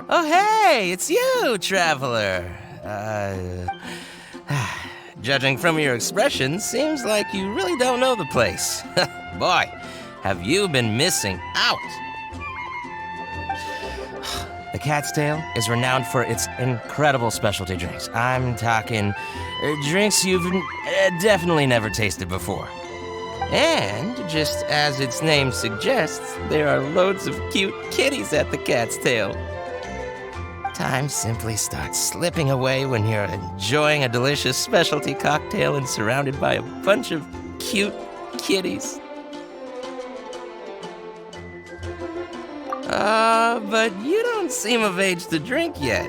Oh, hey, it's you, traveler. Judging from your expression, seems like you really don't know the place. Boy, have you been missing out. The Cat's Tail is renowned for its incredible specialty drinks. I'm talking drinks you've definitely never tasted before. And, just as its name suggests, there are loads of cute kitties at the Cat's Tail. Time simply starts slipping away when you're enjoying a delicious specialty cocktail and surrounded by a bunch of cute kitties. But you don't seem of age to drink yet.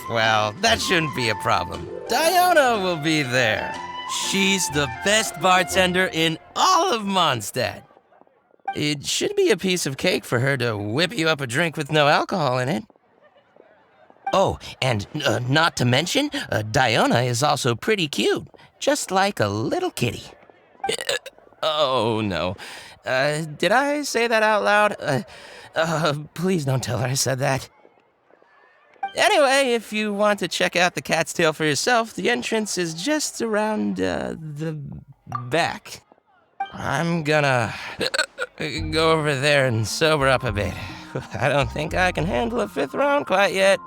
Well, that shouldn't be a problem. Diona will be there. She's the best bartender in all of Mondstadt. It should be a piece of cake for her to whip you up a drink with no alcohol in it. Oh, and not to mention, Diona is also pretty cute, just like a little kitty. Oh, no. Did I say that out loud? Please don't tell her I said that. Anyway, if you want to check out the Cat's Tail for yourself, the entrance is just around, the back. I'm gonna go over there and sober up a bit. I don't think I can handle a fifth round quite yet.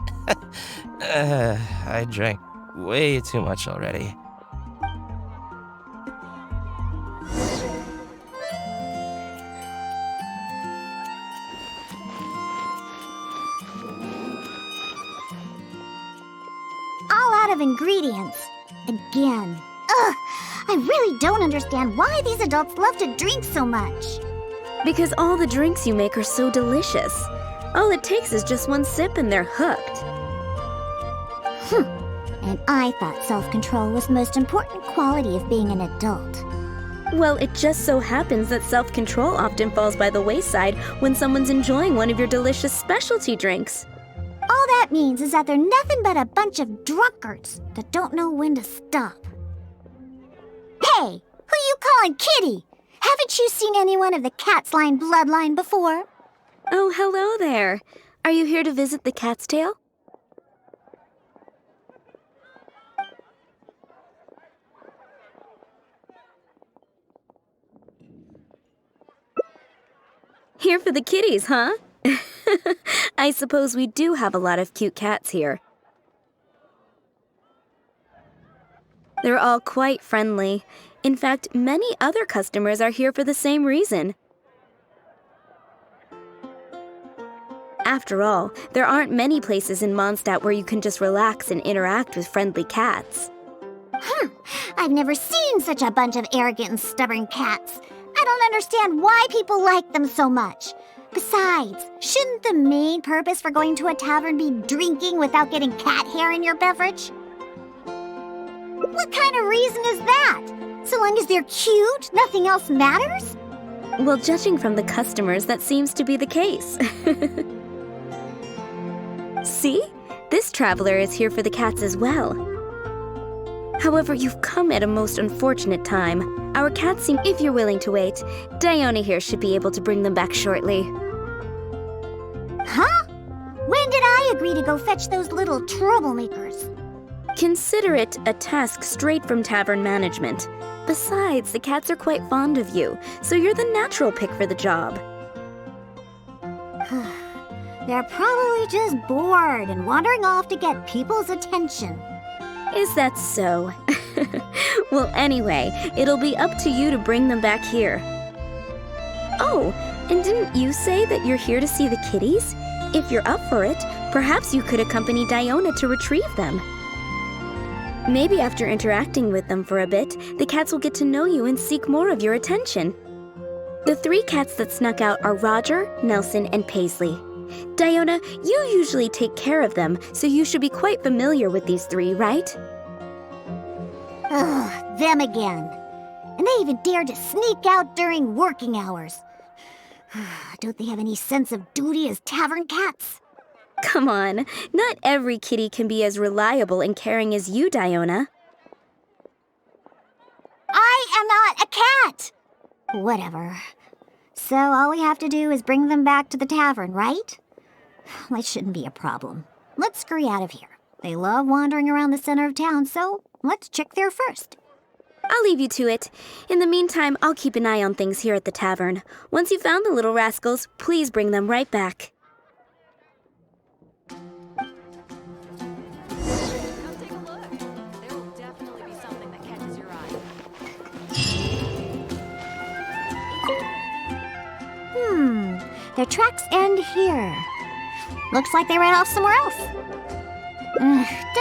I drank way too much already. All out of ingredients. Again. Ugh! I really don't understand why these adults love to drink so much. Because all the drinks you make are so delicious. All it takes is just one sip and they're hooked. And I thought self-control was the most important quality of being an adult. Well, it just so happens that self-control often falls by the wayside when someone's enjoying one of your delicious specialty drinks. All that means is that they're nothing but a bunch of drunkards that don't know when to stop. Hey, who you calling kitty? Haven't you seen anyone of the Cat's Line bloodline before? Oh, hello there. Are you here to visit the Cat's Tail? Here for the kitties, huh? I suppose we do have a lot of cute cats here. They're all quite friendly. In fact, many other customers are here for the same reason. After all, there aren't many places in Mondstadt where you can just relax and interact with friendly cats. I've never seen such a bunch of arrogant and stubborn cats. I don't understand why people like them so much. Besides, shouldn't the main purpose for going to a tavern be drinking without getting cat hair in your beverage? What kind of reason is that? So long as they're cute, nothing else matters? Well, judging from the customers, that seems to be the case. See? This traveler is here for the cats as well. However, you've come at a most unfortunate time. Our cats seem... If you're willing to wait, Diona here should be able to bring them back shortly. Huh? When did I agree to go fetch those little troublemakers? Consider it a task straight from tavern management. Besides, the cats are quite fond of you, so you're the natural pick for the job. They're probably just bored and wandering off to get people's attention. Is that so? Well, anyway, it'll be up to you to bring them back here. Oh, and didn't you say that you're here to see the kitties? If you're up for it, perhaps you could accompany Diona to retrieve them. Maybe after interacting with them for a bit, the cats will get to know you and seek more of your attention. The 3 cats that snuck out are Roger, Nelson, and Paisley. Diona, you usually take care of them, so you should be quite familiar with these 3, right? Ugh, them again. And they even dared to sneak out during working hours. Don't they have any sense of duty as tavern cats? Come on, not every kitty can be as reliable and caring as you, Diona. I am not a cat! Whatever. So all we have to do is bring them back to the tavern, right? That shouldn't be a problem. Let's scurry out of here. They love wandering around the center of town, so let's check there first. I'll leave you to it. In the meantime, I'll keep an eye on things here at the tavern. Once you've found the little rascals, please bring them right back. Come take a look. There will definitely be something that catches your eye. Their tracks end here. Looks like they ran off somewhere else.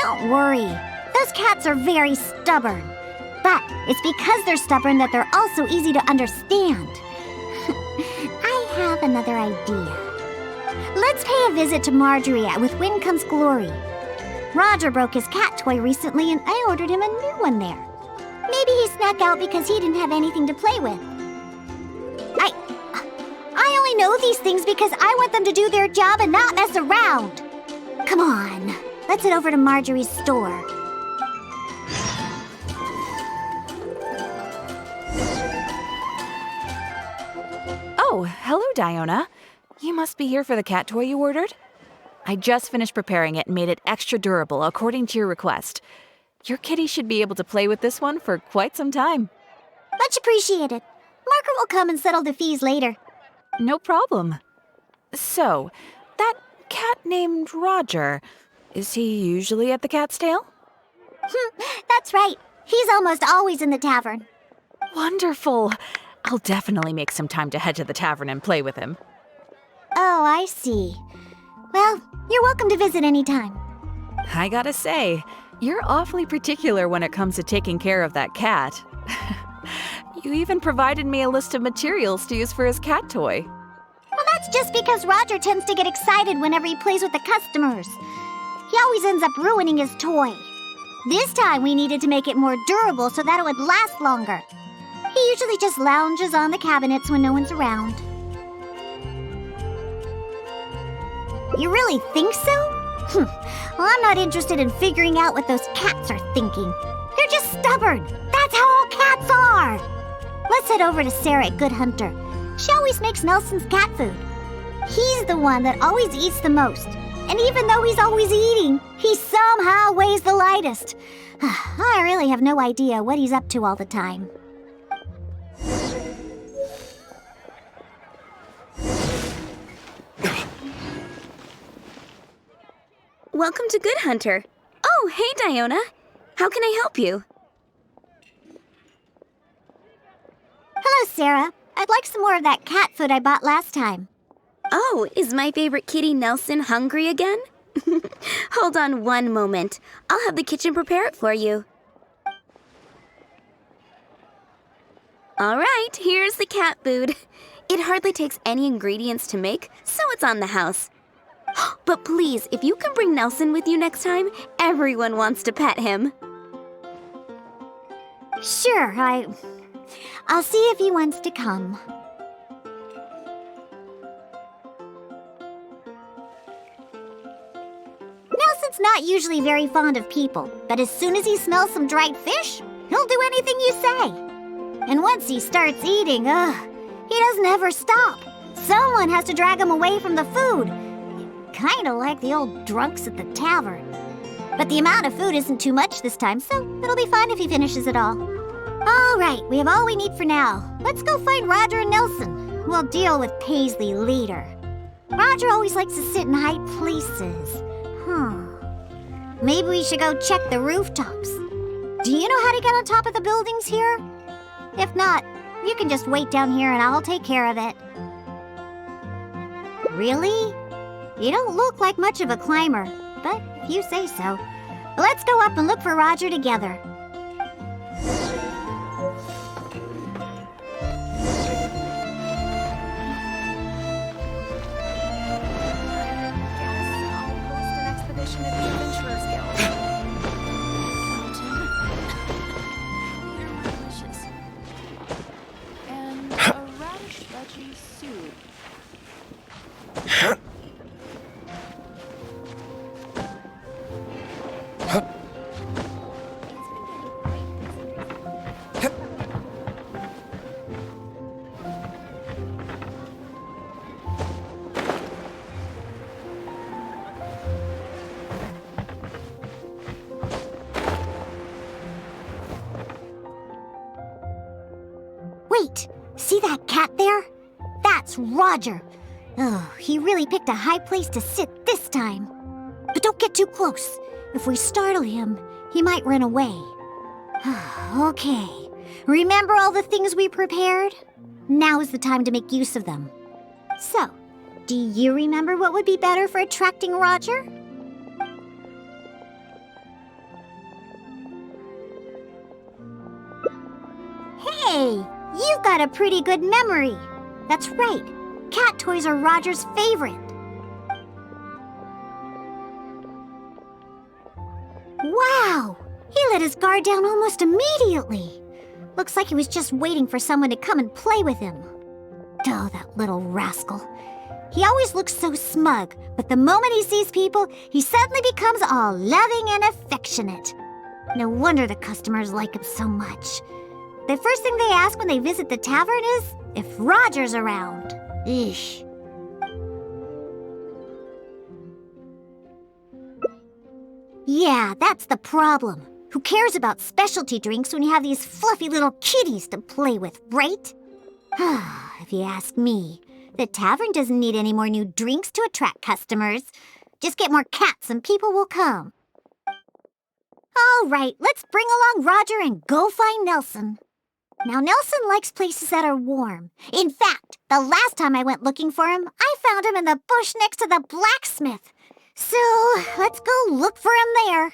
Don't worry. Those cats are very stubborn. But it's because they're stubborn that they're also easy to understand. I have another idea. Let's pay a visit to Marjorie at With Wind Comes Glory. Roger broke his cat toy recently and I ordered him a new one there. Maybe he snuck out because he didn't have anything to play with. I only know these things because I want them to do their job and not mess around. Come on, let's head over to Marjorie's store. Oh, hello, Diona. You must be here for the cat toy you ordered. I just finished preparing it and made it extra durable according to your request. Your kitty should be able to play with this one for quite some time. Much appreciated. Margaret will come and settle the fees later. No problem. So, that cat named Roger, is he usually at the cat's tail? That's right. He's almost always in the tavern. Wonderful. I'll definitely make some time to head to the tavern and play with him. Oh, I see. Well, you're welcome to visit anytime. I gotta say, you're awfully particular when it comes to taking care of that cat. You even provided me a list of materials to use for his cat toy. Well, that's just because Roger tends to get excited whenever he plays with the customers. He always ends up ruining his toy. This time we needed to make it more durable so that it would last longer. He usually just lounges on the cabinets when no one's around. You really think so? Well, I'm not interested in figuring out what those cats are thinking. They're just stubborn. That's how all cats are. Let's head over to Sarah at Good Hunter. She always makes Nelson's cat food. He's the one that always eats the most. And even though he's always eating, he somehow weighs the lightest. I really have no idea what he's up to all the time. Welcome to Good Hunter. Oh, hey, Diona. How can I help you? Hello, Sarah. I'd like some more of that cat food I bought last time. Oh, is my favorite kitty Nelson hungry again? Hold on one moment. I'll have the kitchen prepare it for you. All right, here's the cat food. It hardly takes any ingredients to make, so it's on the house. But please, if you can bring Nelson with you next time, everyone wants to pet him. Sure, I'll see if he wants to come. Nelson's not usually very fond of people, but as soon as he smells some dried fish, he'll do anything you say. And once he starts eating, he doesn't ever stop. Someone has to drag him away from the food. Kinda like the old drunks at the tavern. But the amount of food isn't too much this time, so it'll be fine if he finishes it all. All right, we have all we need for now. Let's go find Roger and Nelson. We'll deal with Paisley later. Roger always likes to sit in high places. Maybe we should go check the rooftops. Do you know how to get on top of the buildings here? If not, you can just wait down here and I'll take care of it. Really? You don't look like much of a climber, but if you say so. Let's go up and look for Roger together. And a radish veggie soup. Wait, see that cat there? That's Roger. Oh, he really picked a high place to sit this time. But don't get too close. If we startle him, he might run away. Okay, remember all the things we prepared? Now is the time to make use of them. So, do you remember what would be better for attracting Roger? Hey, you've got a pretty good memory. That's right, cat toys are Roger's favorite. Wow, he let his guard down almost immediately. Looks like he was just waiting for someone to come and play with him. Oh, that little rascal. He always looks so smug, but the moment he sees people, he suddenly becomes all loving and affectionate. No wonder the customers like him so much. The first thing they ask when they visit the tavern is if Roger's around. Eesh. Yeah, that's the problem. Who cares about specialty drinks when you have these fluffy little kitties to play with, right? If you ask me, the tavern doesn't need any more new drinks to attract customers. Just get more cats and people will come. All right, let's bring along Roger and go find Nelson. Now, Nelson likes places that are warm. In fact, the last time I went looking for him, I found him in the bush next to the blacksmith. So, let's go look for him there.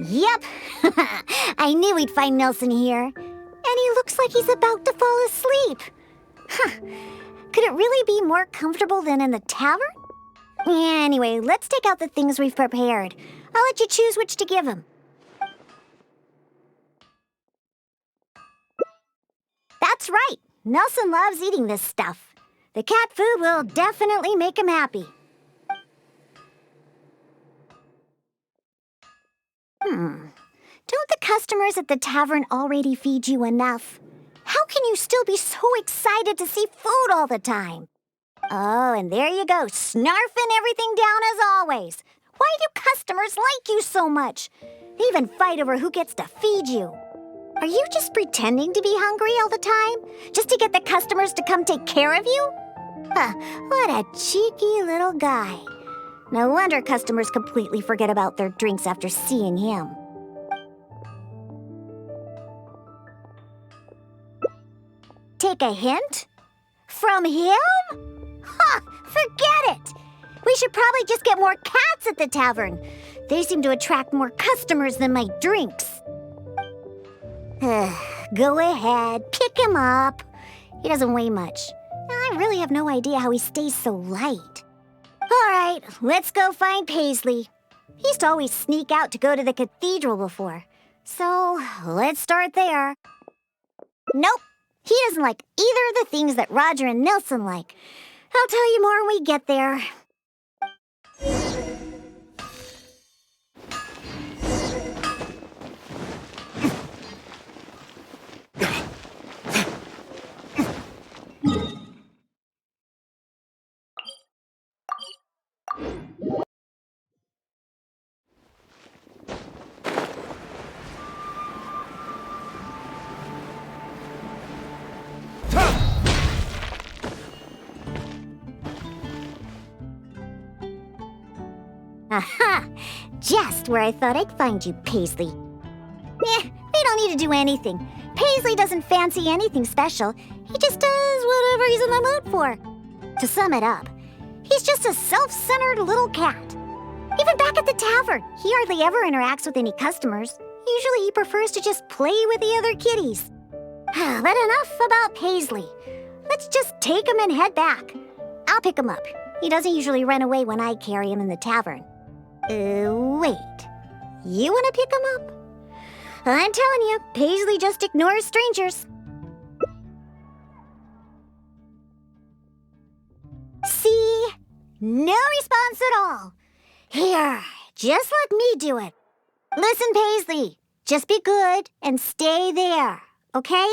Yep, I knew we'd find Nelson here. And he looks like he's about to fall asleep. Could it really be more comfortable than in the tavern? Anyway, let's take out the things we've prepared. I'll let you choose which to give him. That's right. Nelson loves eating this stuff. The cat food will definitely make him happy. Don't the customers at the tavern already feed you enough? How can you still be so excited to see food all the time? Oh, and there you go, snarfing everything down as always. Why do customers like you so much? They even fight over who gets to feed you. Are you just pretending to be hungry all the time? Just to get the customers to come take care of you? What a cheeky little guy. No wonder customers completely forget about their drinks after seeing him. Take a hint? From him? Forget it! We should probably just get more cats at the tavern. They seem to attract more customers than my drinks. Go ahead, pick him up. He doesn't weigh much. I really have no idea how he stays so light. All right, let's go find Paisley. He used to always sneak out to go to the cathedral before. So, let's start there. Nope, he doesn't like either of the things that Roger and Nelson like. I'll tell you more when we get there. Aha! Just where I thought I'd find you, Paisley. We don't need to do anything. Paisley doesn't fancy anything special. He just does whatever he's in the mood for. To sum it up, he's just a self-centered little cat. Even back at the tavern, he hardly ever interacts with any customers. Usually he prefers to just play with the other kitties. But enough about Paisley. Let's just take him and head back. I'll pick him up. He doesn't usually run away when I carry him in the tavern. Wait. You want to pick him up? I'm telling you, Paisley just ignores strangers. See? No response at all. Here, just let me do it. Listen, Paisley, just be good and stay there, okay?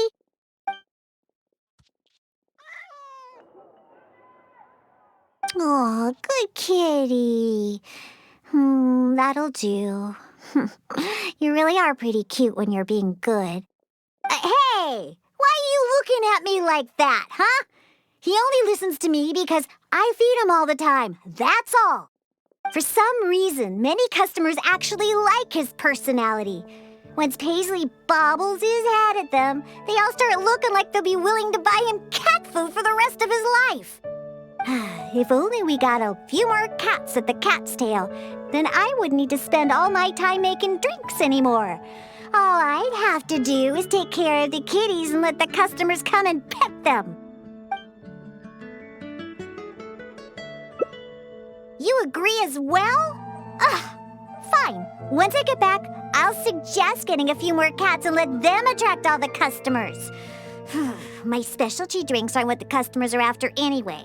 Oh, good kitty. That'll do. You really are pretty cute when you're being good. Hey, why are you looking at me like that, huh? He only listens to me because I feed him all the time, that's all. For some reason, many customers actually like his personality. Once Paisley bobbles his head at them, they all start looking like they'll be willing to buy him cat food for the rest of his life. If only we got a few more cats at the Cat's Tail, then I wouldn't need to spend all my time making drinks anymore. All I'd have to do is take care of the kitties and let the customers come and pet them. You agree as well? Fine. Once I get back, I'll suggest getting a few more cats and let them attract all the customers. My specialty drinks aren't what the customers are after anyway.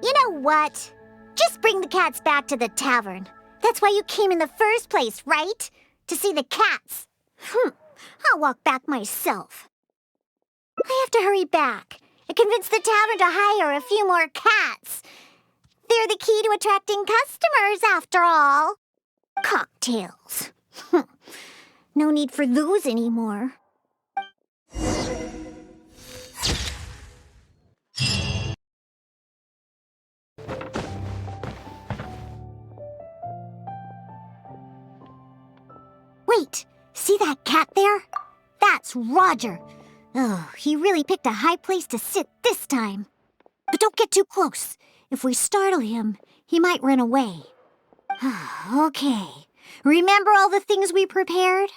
You know what? Just bring the cats back to the tavern. That's why you came in the first place, right? To see the cats. I'll walk back myself. I have to hurry back and convince the tavern to hire a few more cats. They're the key to attracting customers, after all. Cocktails. No need for those anymore. Wait, see that cat there? That's Roger. Oh, he really picked a high place to sit this time. But don't get too close. If we startle him, he might run away. Okay. Remember all the things we prepared?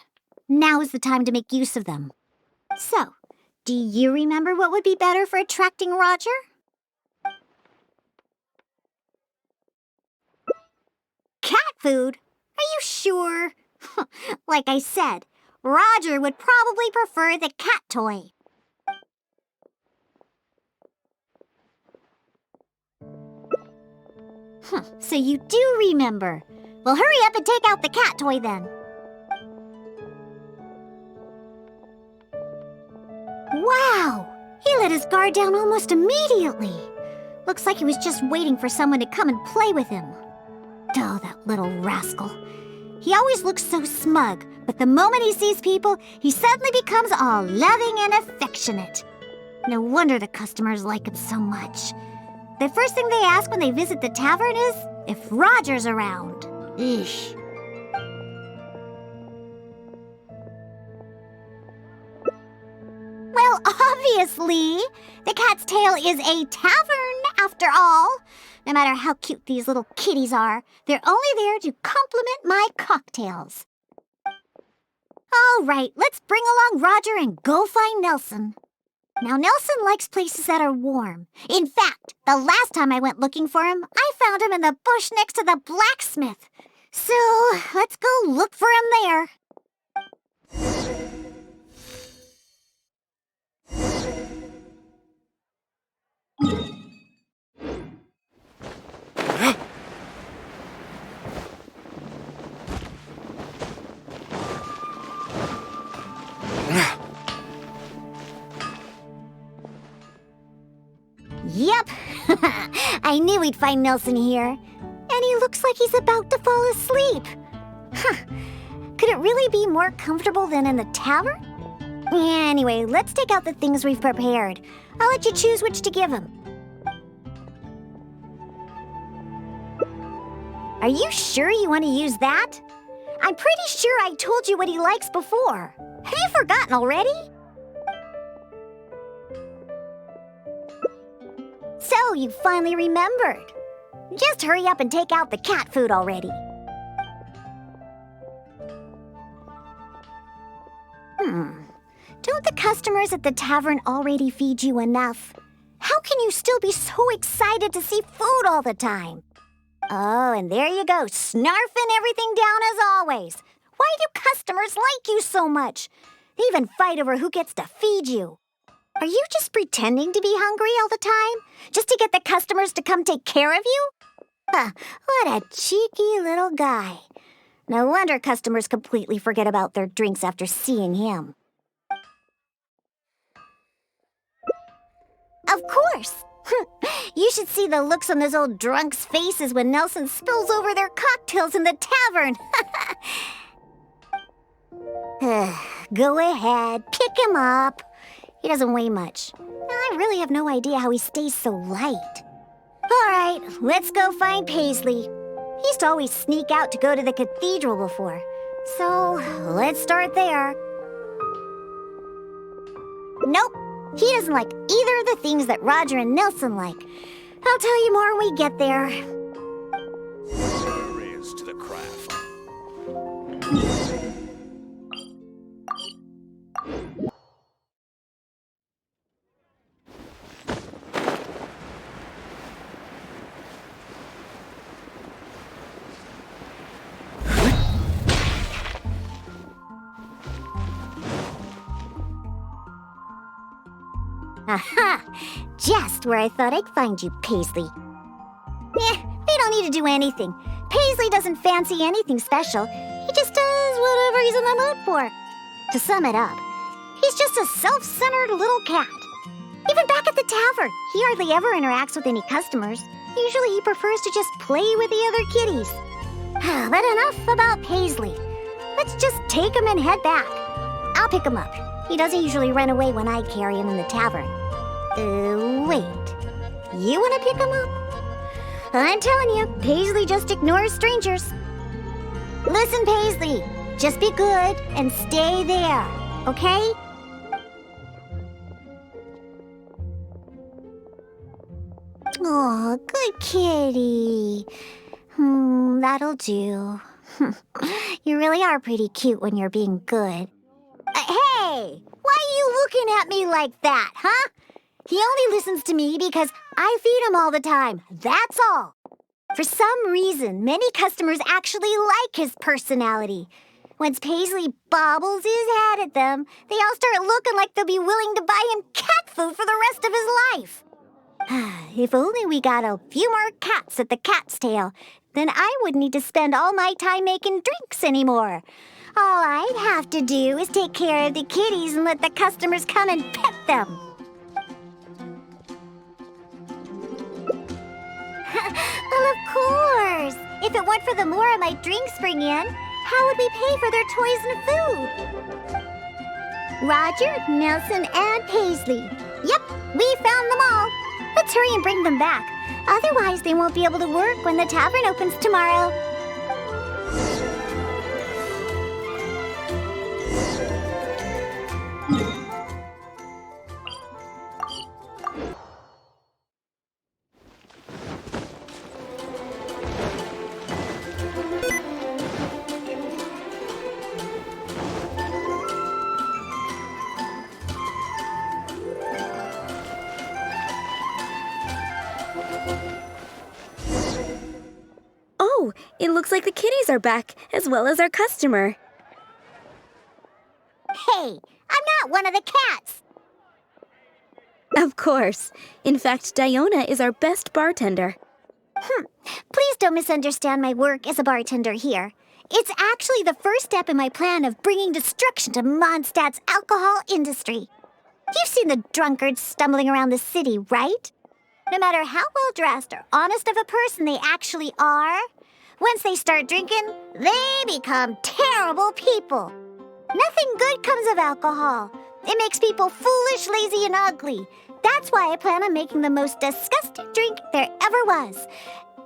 Now is the time to make use of them. So, do you remember what would be better for attracting Roger? Cat food? Are you sure? Like I said, Roger would probably prefer the cat toy. So you do remember. Well, hurry up and take out the cat toy then. Wow! He let his guard down almost immediately. Looks like he was just waiting for someone to come and play with him. Oh, that little rascal. He always looks so smug, but the moment he sees people, he suddenly becomes all loving and affectionate. No wonder the customers like him so much. The first thing they ask when they visit the tavern is if Roger's around. Eesh. Well, obviously, the Cat's Tail is a tavern, after all. No matter how cute these little kitties are, they're only there to compliment my cocktails. All right, let's bring along Roger and go find Nelson. Now, Nelson likes places that are warm. In fact, the last time I went looking for him, I found him in the bush next to the blacksmith. So, let's go look for him there. Yep, I knew we'd find Nelson here. And he looks like he's about to fall asleep. Could it really be more comfortable than in the tavern? Anyway, let's take out the things we've prepared. I'll let you choose which to give him. Are you sure you want to use that? I'm pretty sure I told you what he likes before. Have you forgotten already? So, you finally remembered. Just hurry up and take out the cat food already. Don't the customers at the tavern already feed you enough? How can you still be so excited to see food all the time? Oh, and there you go, snarfing everything down as always. Why do customers like you so much? They even fight over who gets to feed you. Are you just pretending to be hungry all the time? Just to get the customers to come take care of you? What a cheeky little guy. No wonder customers completely forget about their drinks after seeing him. Of course! You should see the looks on those old drunks' faces when Nelson spills over their cocktails in the tavern. Go ahead, pick him up. He doesn't weigh much. I really have no idea how he stays so light. All right, let's go find Paisley. He used to always sneak out to go to the cathedral before. So, let's start there. Nope, he doesn't like either of the things that Roger and Nelson like. I'll tell you more when we get there. There is to the craft. Aha! Just where I thought I'd find you, Paisley. They don't need to do anything. Paisley doesn't fancy anything special. He just does whatever he's in the mood for. To sum it up, he's just a self-centered little cat. Even back at the tavern, he hardly ever interacts with any customers. Usually he prefers to just play with the other kitties. But enough about Paisley. Let's just take him and head back. I'll pick him up. He doesn't usually run away when I carry him in the tavern. Wait. You want to pick him up? I'm telling you, Paisley just ignores strangers. Listen, Paisley. Just be good and stay there, okay? Oh, good kitty. That'll do. You really are pretty cute when you're being good. Hey! Why are you looking at me like that, huh? He only listens to me because I feed him all the time. That's all. For some reason, many customers actually like his personality. Once Paisley bobbles his head at them, they all start looking like they'll be willing to buy him cat food for the rest of his life. If only we got a few more cats at the cat's tail, then I wouldn't need to spend all my time making drinks anymore. All I'd have to do is take care of the kitties and let the customers come and pet them. Well, of course. If it weren't for the more my drinks bring in, how would we pay for their toys and food? Roger, Nelson, and Paisley. Yep, we found them all. Let's hurry and bring them back. Otherwise, they won't be able to work when the tavern opens tomorrow. Oh, it looks like the kitties are back, as well as our customer. Hey, I'm not one of the cats. Of course. In fact, Diona is our best bartender. Please don't misunderstand my work as a bartender here. It's actually the first step in my plan of bringing destruction to Mondstadt's alcohol industry. You've seen the drunkards stumbling around the city, right? No matter how well-dressed or honest of a person they actually are, once they start drinking, they become terrible people. Nothing good comes of alcohol. It makes people foolish, lazy, and ugly. That's why I plan on making the most disgusting drink there ever was.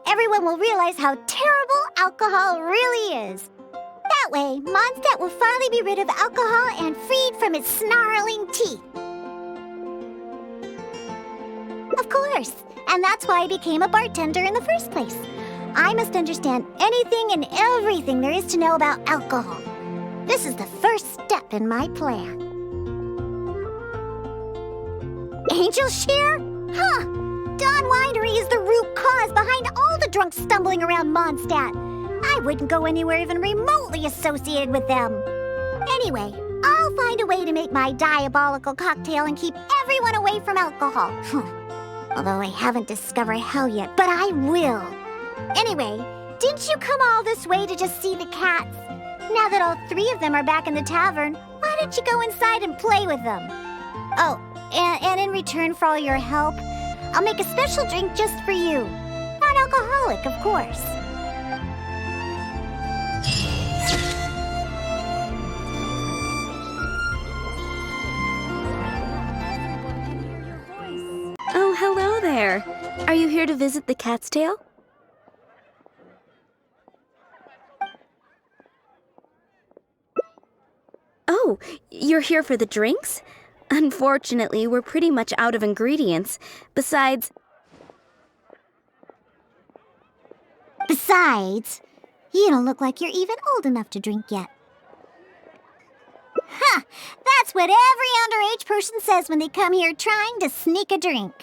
Everyone will realize how terrible alcohol really is. That way, Mondstadt will finally be rid of alcohol and freed from its snarling teeth. Of course, and that's why I became a bartender in the first place. I must understand anything and everything there is to know about alcohol. This is the first step in my plan. Angel share? Huh! Dawn Winery is the root cause behind all the drunks stumbling around Mondstadt. I wouldn't go anywhere even remotely associated with them. Anyway, I'll find a way to make my diabolical cocktail and keep everyone away from alcohol. Although I haven't discovered how yet, but I will. Anyway, didn't you come all this way to just see the cats? Now that all three of them are back in the tavern, why don't you go inside and play with them? Oh, and in return for all your help, I'll make a special drink just for you. Non-alcoholic, of course. Oh, hello there. Are you here to visit the Cat's Tail? Oh, you're here for the drinks? Unfortunately, we're pretty much out of ingredients. Besides, you don't look like you're even old enough to drink yet. Huh, that's what every underage person says when they come here trying to sneak a drink.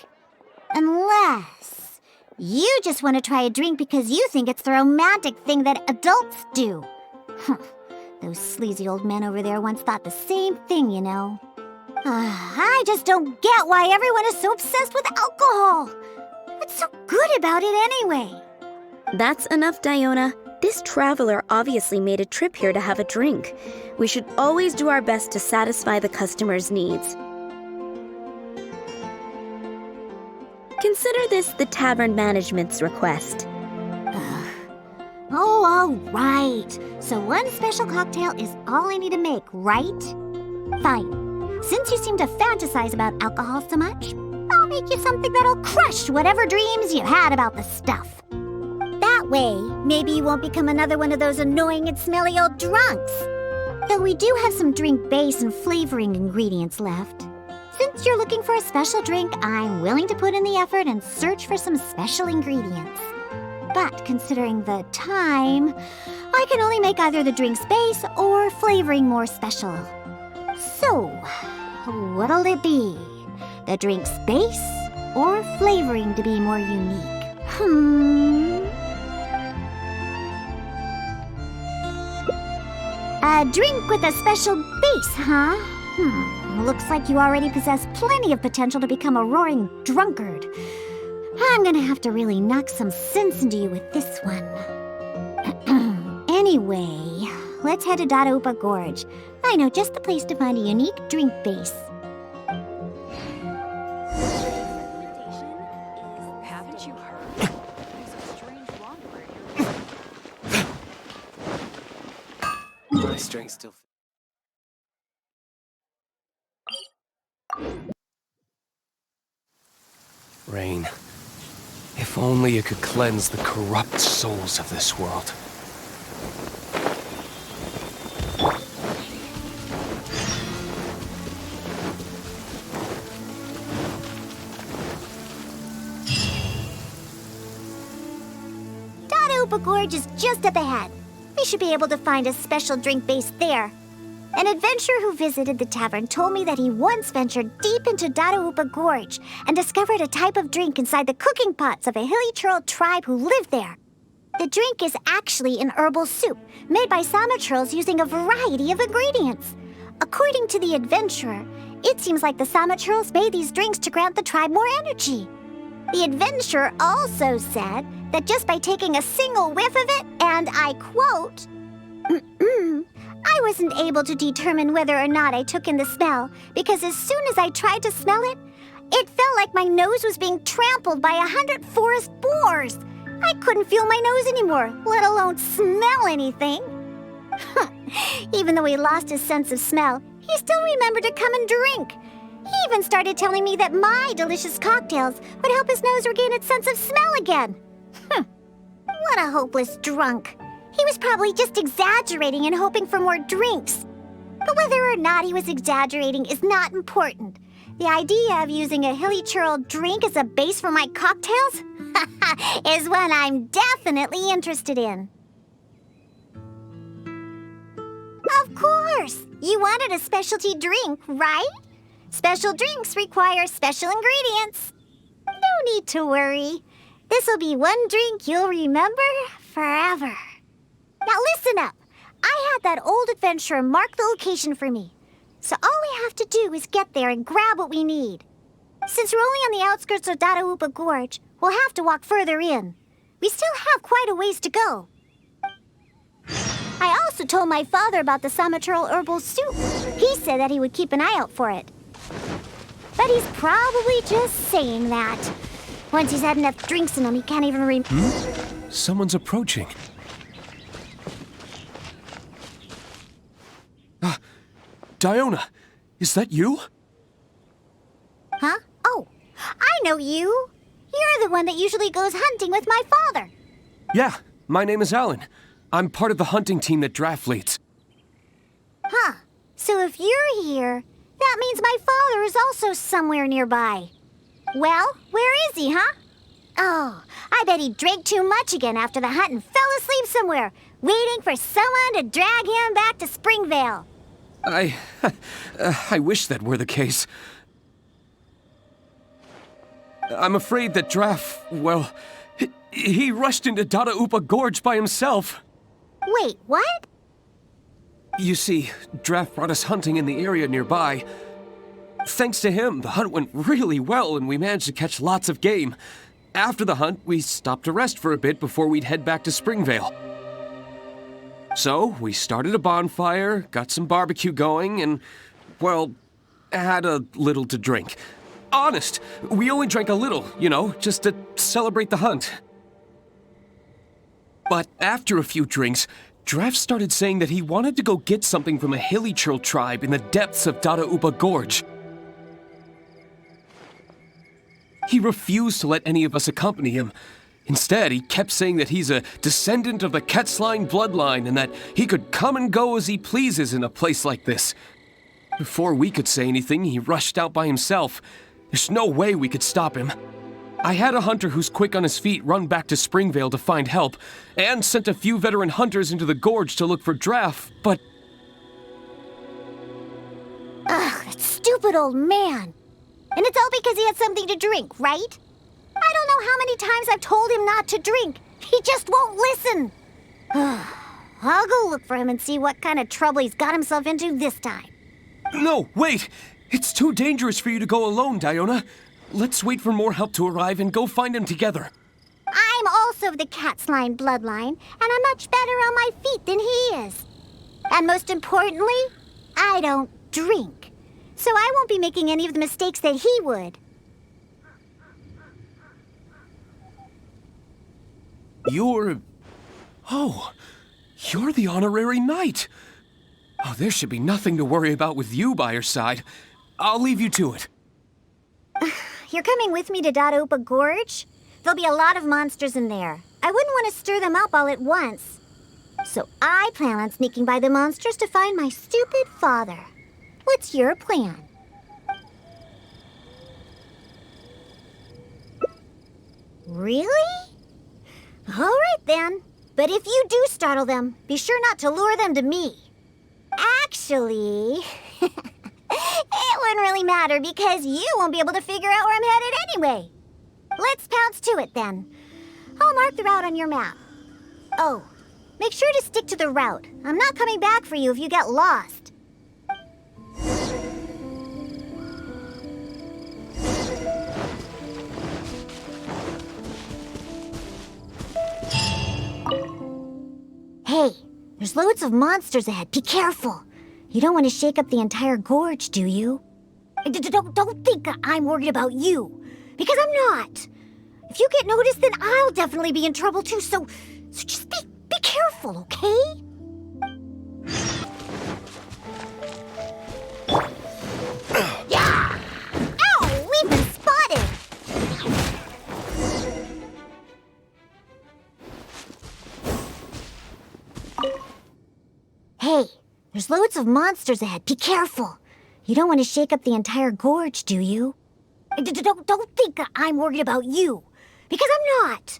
Unless you just want to try a drink because you think it's the romantic thing that adults do. Those sleazy old men over there once thought the same thing, you know. I just don't get why everyone is so obsessed with alcohol. What's so good about it anyway? that's enough, Diona. This traveler obviously made a trip here to have a drink. We should always do our best to satisfy the customer's needs. Consider this the tavern management's request. Oh, all right. So one special cocktail is all I need to make, right? Fine. Since you seem to fantasize about alcohol so much, I'll make you something that'll crush whatever dreams you had about the stuff. That way, maybe you won't become another one of those annoying and smelly old drunks. Though we do have some drink base and flavoring ingredients left. Since you're looking for a special drink, I'm willing to put in the effort and search for some special ingredients. But considering the time, I can only make either the drink's base or flavoring more special. So, what'll it be? The drink's base or flavoring to be more unique? A drink with a special base, huh? Looks like you already possess plenty of potential to become a roaring drunkard. I'm gonna have to really knock some sense into you with this one. Anyway, let's head to Dadaupa Gorge. I know just the place to find a unique drink base. Haven't you heard? There's a strange word here. My strength still. Rain. If only you could cleanse the corrupt souls of this world. Dadaupa Gorge is just up ahead. We should be able to find a special drink base there. An adventurer who visited the tavern told me that he once ventured deep into Dadaupa Gorge and discovered a type of drink inside the cooking pots of a hilly churl tribe who lived there. The drink is actually an herbal soup made by Sama churls using a variety of ingredients. According to the adventurer, it seems like the Sama churls made these drinks to grant the tribe more energy. The adventurer also said that just by taking a single whiff of it, and I quote, I wasn't able to determine whether or not I took in the smell, because as soon as I tried to smell it, it felt like my nose was being trampled by 100 forest boars. I couldn't feel my nose anymore, let alone smell anything. Even though he lost his sense of smell, he still remembered to come and drink. He even started telling me that my delicious cocktails would help his nose regain its sense of smell again. What a hopeless drunk. He was probably just exaggerating and hoping for more drinks. But whether or not he was exaggerating is not important. The idea of using a hilly churl drink as a base for my cocktails is one I'm definitely interested in. Of course! You wanted a specialty drink, right? Special drinks require special ingredients. No need to worry. This'll be one drink you'll remember forever. Now listen up. I had that old adventurer mark the location for me. So all we have to do is get there and grab what we need. Since we're only on the outskirts of Dadaupa Gorge, we'll have to walk further in. We still have quite a ways to go. I also told my father about the Samatural herbal soup. He said that he would keep an eye out for it. But he's probably just saying that. Once he's had enough drinks in him, he can't even Someone's approaching. Diona, is that you? Huh? Oh, I know you. You're the one that usually goes hunting with my father. Yeah, my name is Alan. I'm part of the hunting team that Draft leads. Huh. So if you're here, that means my father is also somewhere nearby. Well, where is he, huh? Oh, I bet he drank too much again after the hunt and fell asleep somewhere, waiting for someone to drag him back to Springvale. I wish that were the case. I'm afraid that Draft, well, he rushed into Dada Upa Gorge by himself. Wait, what? You see, Draft brought us hunting in the area nearby. Thanks to him, the hunt went really well and we managed to catch lots of game. After the hunt, we stopped to rest for a bit before we'd head back to Springvale. So, we started a bonfire, got some barbecue going, and, well, had a little to drink. Honest, we only drank a little, just to celebrate the hunt. But after a few drinks, Draft started saying that he wanted to go get something from a hilly churl tribe in the depths of Dada Upa Gorge. He refused to let any of us accompany him. Instead, he kept saying that he's a descendant of the Quetzline bloodline and that he could come and go as he pleases in a place like this. Before we could say anything, he rushed out by himself. There's no way we could stop him. I had a hunter who's quick on his feet run back to Springvale to find help, and sent a few veteran hunters into the gorge to look for Draft, but... Ugh, that stupid old man. And it's all because he had something to drink, right? I don't know how many times I've told him not to drink. He just won't listen. I'll go look for him and see what kind of trouble he's got himself into this time. No, wait! It's too dangerous for you to go alone, Diona. Let's wait for more help to arrive and go find him together. I'm also of the Quetzline bloodline, and I'm much better on my feet than he is. And most importantly, I don't drink. So I won't be making any of the mistakes that he would. You're the honorary knight. Oh, there should be nothing to worry about with you by your side. I'll leave you to it. You're coming with me to Dada Upa Gorge? There'll be a lot of monsters in there. I wouldn't want to stir them up all at once. So I plan on sneaking by the monsters to find my stupid father. What's your plan? Really? All right then. But if you do startle them, be sure not to lure them to me. Actually, it wouldn't really matter because you won't be able to figure out where I'm headed anyway. Let's pounce to it then. I'll mark the route on your map. Oh, make sure to stick to the route. I'm not coming back for you if you get lost. Hey, there's loads of monsters ahead. Be careful. You don't want to shake up the entire gorge, do you? Don't think I'm worried about you. Because I'm not. If you get noticed, then I'll definitely be in trouble too, so just be careful, okay? Yeah! Ow! We've been spotted! Hey, there's loads of monsters ahead. Be careful. You don't want to shake up the entire gorge, do you? Don't think I'm worried about you. Because I'm not.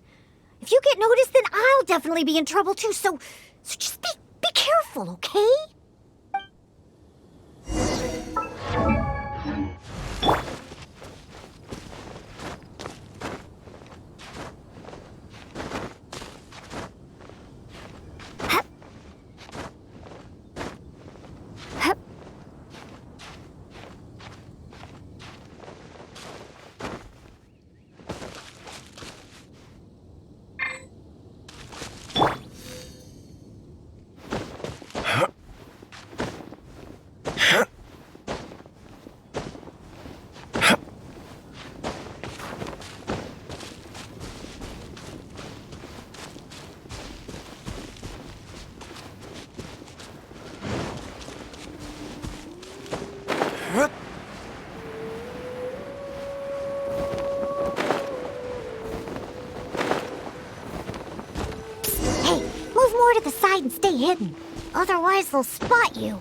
If you get noticed, then I'll definitely be in trouble too, so just be careful, okay? and stay hidden. Otherwise, they'll spot you.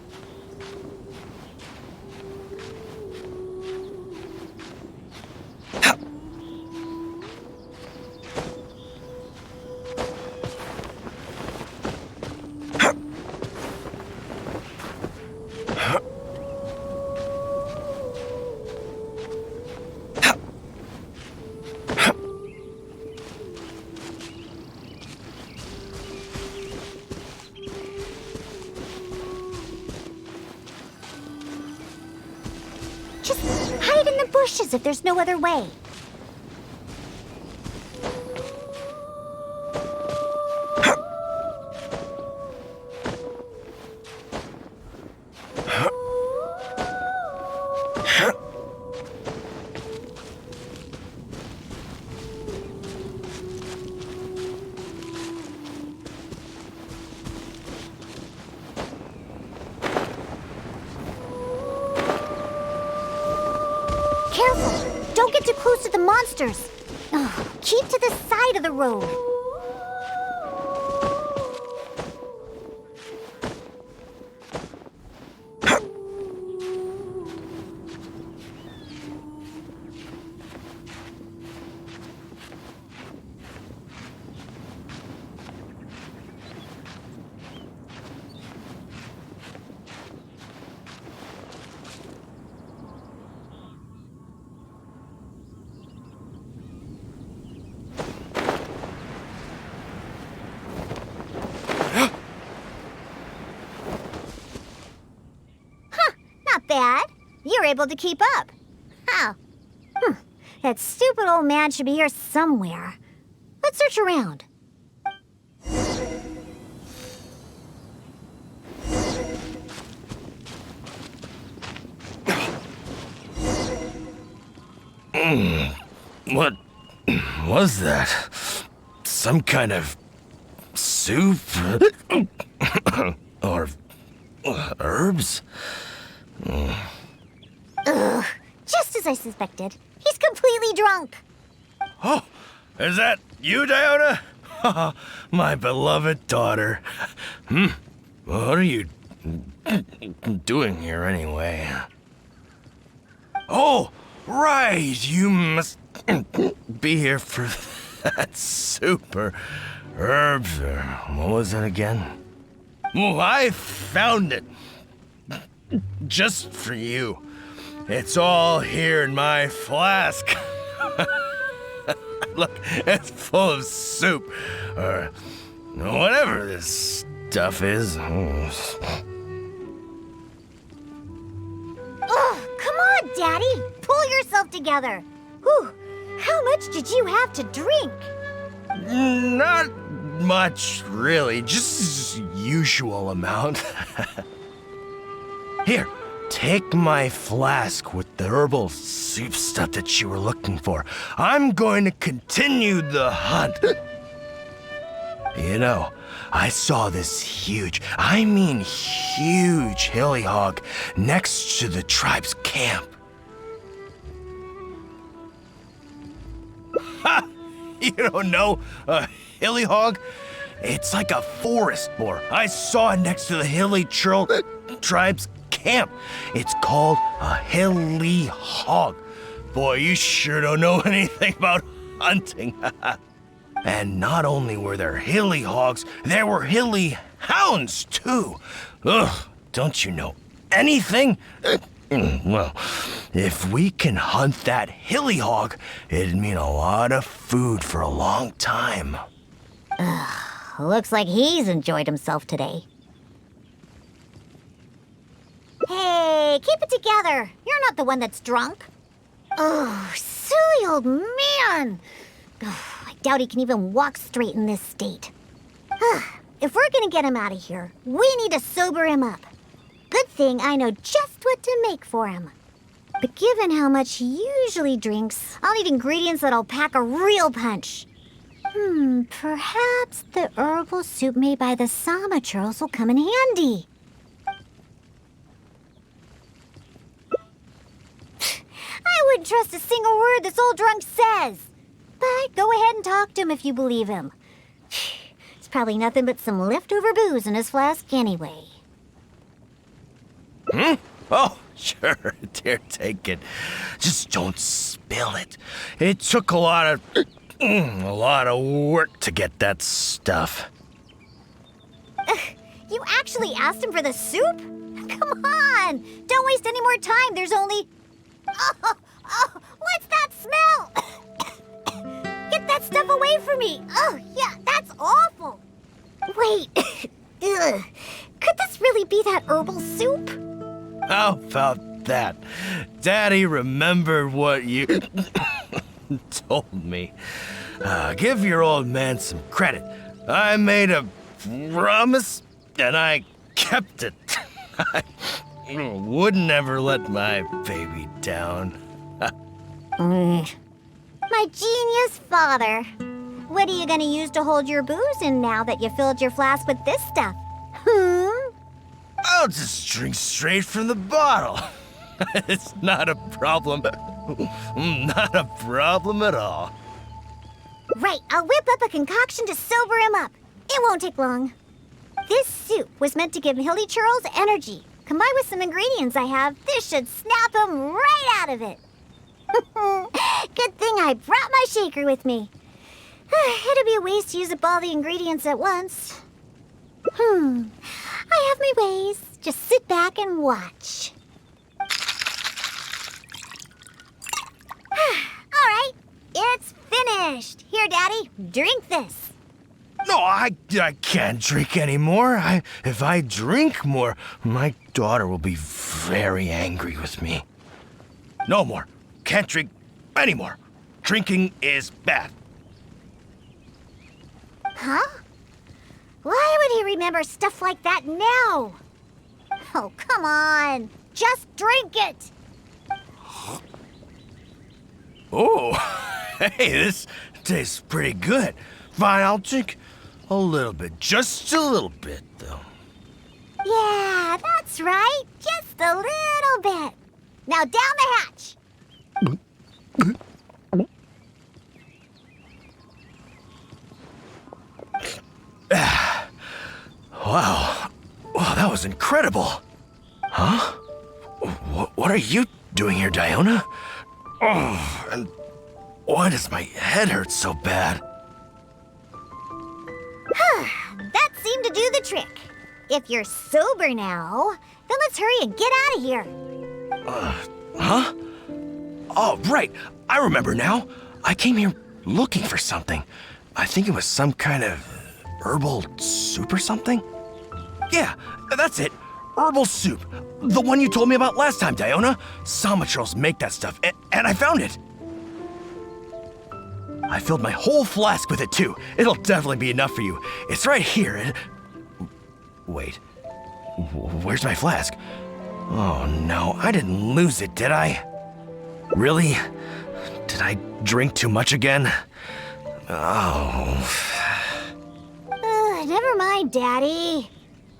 Just hide in the bushes if there's no other way. Careful! Don't get too close to the monsters! Ugh, keep to the side of the road. Not bad. You're able to keep up. How? That stupid old man should be here somewhere. Let's search around. What was that? Some kind of soup? Or herbs? Ugh, just as I suspected. He's completely drunk. Oh, is that you, Diona? My beloved daughter. What are you doing here anyway? Oh, right, you must be here for that soup or herbs or what was it again? Well, I found it. Just for you. It's all here in my flask. Look, it's full of soup. Or whatever this stuff is. Oh, come on, Daddy. Pull yourself together. Whew, how much did you have to drink? Not much, really. Just usual amount. Here, take my flask with the herbal soup stuff that you were looking for. I'm going to continue the hunt. You know, I saw this huge hilly hog next to the tribe's camp. Ha! You don't know a hilly hog? It's like a forest boar. I saw it next to the hilly tribe's camp. It's called a hilly hog. Boy, you sure don't know anything about hunting. And not only were there hilly hogs, there were hilly hounds too. Ugh, don't you know anything? Well, if we can hunt that hilly hog, it'd mean a lot of food for a long time. Looks like he's enjoyed himself today. Hey, keep it together. You're not the one that's drunk. Oh, silly old man. I doubt he can even walk straight in this state. If we're gonna get him out of here, we need to sober him up. Good thing I know just what to make for him. But given how much he usually drinks, I'll need ingredients that'll pack a real punch. Perhaps the herbal soup made by the Sama churls will come in handy. I wouldn't trust a single word this old drunk says. But go ahead and talk to him if you believe him. It's probably nothing but some leftover booze in his flask anyway. Oh, sure. Dear, take it. Just don't spill it. It took a lot of work to get that stuff. You actually asked him for the soup? Come on! Don't waste any more time. There's only... Oh, what's that smell? Get that stuff away from me. Oh, yeah, that's awful. Wait. Ugh. Could this really be that herbal soup? How about that? Daddy remembered what you told me. Give your old man some credit. I made a promise, and I kept it. I would never let my baby down. My genius father. What are you gonna use to hold your booze in now that you filled your flask with this stuff? I'll just drink straight from the bottle. It's not a problem. Not a problem at all. Right, I'll whip up a concoction to sober him up. It won't take long. This soup was meant to give Hilly Churls energy. Combined with some ingredients I have, this should snap him right out of it. Good thing I brought my shaker with me. It'd be a waste to use up all the ingredients at once. I have my ways. Just sit back and watch. All right, it's finished. Here, Daddy, drink this. No, I can't drink anymore. If I drink more, my daughter will be very angry with me. No more. Can't drink anymore. Drinking is bad. Huh? Why would he remember stuff like that now? Oh, come on. Just drink it. Oh, hey, this tastes pretty good. Fine, I'll drink a little bit. Just a little bit, though. Yeah, that's right. Just a little bit. Now down the hatch. Wow, that was incredible. Huh? What are you doing here, Diona? Oh, and why does my head hurt so bad? That seemed to do the trick. If you're sober now, then let's hurry and get out of here. Huh? Oh, right. I remember now. I came here looking for something. I think it was some kind of herbal soup or something. Yeah, that's it. Herbal soup. The one you told me about last time, Diona. Samatrals make that stuff, and I found it. I filled my whole flask with it, too. It'll definitely be enough for you. It's right here. Wait. Where's my flask? Oh, no. I didn't lose it, did I? Really? Did I drink too much again? Oh. Never mind, Daddy.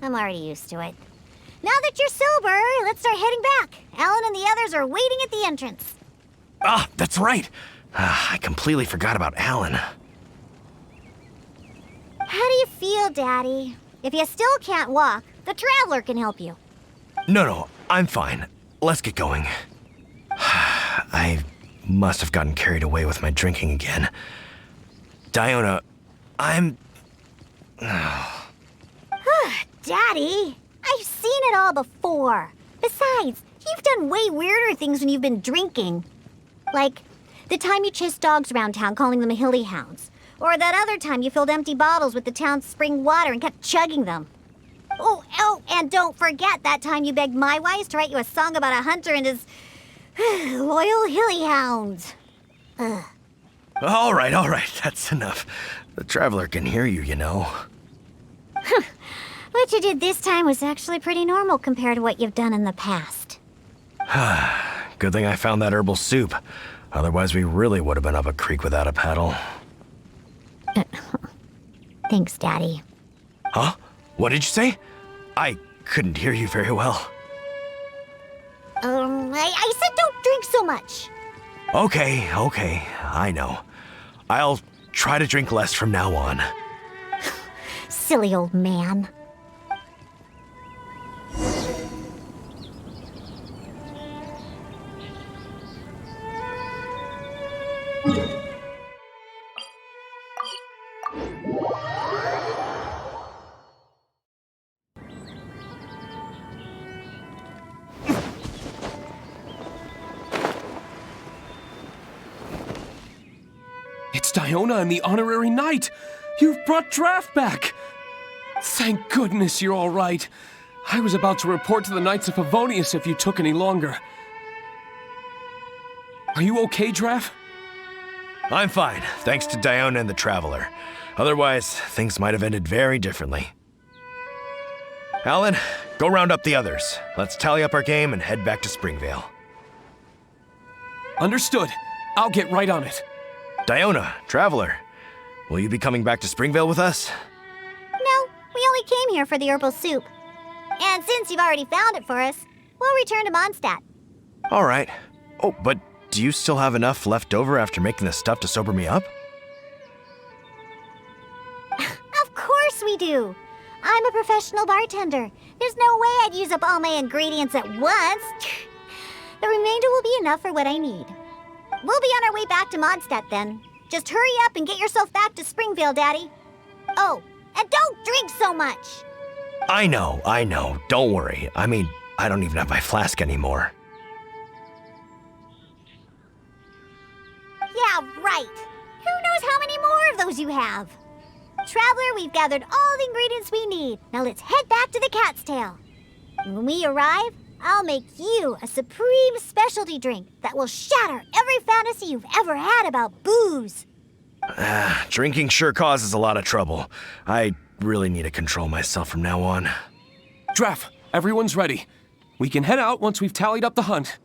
I'm already used to it. Now that you're sober, let's start heading back. Alan and the others are waiting at the entrance. Ah, that's right. I completely forgot about Alan. How do you feel, Daddy? If you still can't walk, the Traveler can help you. No, I'm fine. Let's get going. I must have gotten carried away with my drinking again. Diona, I'm... Daddy, I've seen it all before. Besides, you've done way weirder things when you've been drinking. Like the time you chased dogs around town calling them hilly hounds. Or that other time you filled empty bottles with the town's spring water and kept chugging them. Oh, and don't forget that time you begged my wise to write you a song about a hunter and his loyal hilly hounds. All right, that's enough. The Traveler can hear you, you know. What you did this time was actually pretty normal compared to what you've done in the past. Good thing I found that herbal soup. Otherwise, we really would have been up a creek without a paddle. Thanks, Daddy. Huh? What did you say? I couldn't hear you very well. I said don't drink so much. Okay, I know. I'll try to drink less from now on. Silly old man. It's Diona and the honorary knight! You've brought Draft back! Thank goodness you're all right. I was about to report to the Knights of Favonius if you took any longer. Are you okay, Draft? I'm fine, thanks to Diona and the Traveler. Otherwise, things might have ended very differently. Alan, go round up the others. Let's tally up our game and head back to Springvale. Understood. I'll get right on it. Diona, Traveler, will you be coming back to Springvale with us? No, we only came here for the herbal soup. And since you've already found it for us, we'll return to Mondstadt. All right. Oh, but do you still have enough left over after making the stuff to sober me up? Of course we do. I'm a professional bartender. There's no way I'd use up all my ingredients at once. The remainder will be enough for what I need. We'll be on our way back to Mondstadt then. Just hurry up and get yourself back to Springvale, Daddy. Oh, and don't drink so much. I know. Don't worry. I mean, I don't even have my flask anymore. Yeah, right. Who knows how many more of those you have? Traveler, we've gathered all the ingredients we need. Now let's head back to the Cat's Tail. And when we arrive, I'll make you a supreme specialty drink that will shatter every fantasy you've ever had about booze. Drinking sure causes a lot of trouble. I really need to control myself from now on. Draft, everyone's ready. We can head out once we've tallied up the hunt.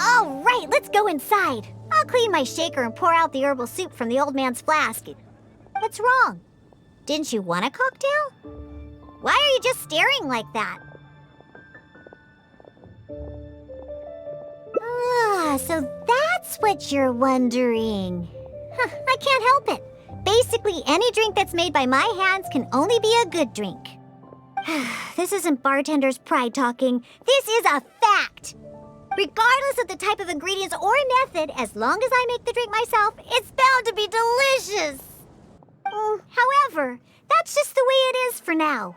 All right, let's go inside. I'll clean my shaker and pour out the herbal soup from the old man's flask. What's wrong? Didn't you want a cocktail? Why are you just staring like that? So that's what you're wondering. I can't help it. Basically, any drink that's made by my hands can only be a good drink. This isn't bartender's pride talking. This is a fact. Regardless of the type of ingredients or method, as long as I make the drink myself, it's bound to be delicious. However, that's just the way it is for now.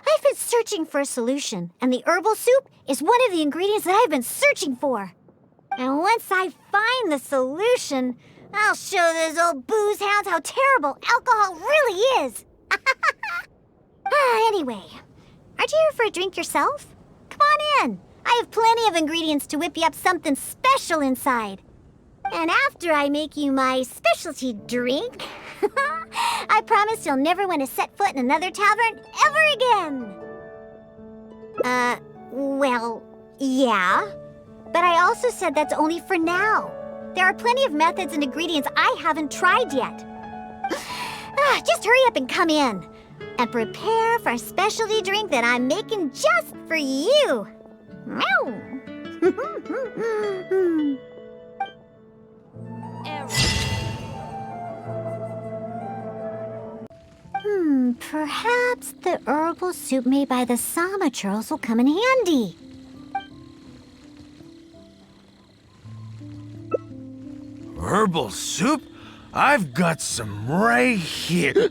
I've been searching for a solution, and the herbal soup is one of the ingredients that I've been searching for. And once I find the solution, I'll show those old booze hounds how terrible alcohol really is. Anyway, aren't you here for a drink yourself? Come on in. I have plenty of ingredients to whip you up something special inside. And after I make you my specialty drink, I promise you'll never want to set foot in another tavern ever again. Well, yeah. But I also said that's only for now. There are plenty of methods and ingredients I haven't tried yet. Just hurry up and come in. And prepare for a specialty drink that I'm making just for you. Meow. Perhaps the herbal soup made by the Sama churls will come in handy. Herbal soup? I've got some right here.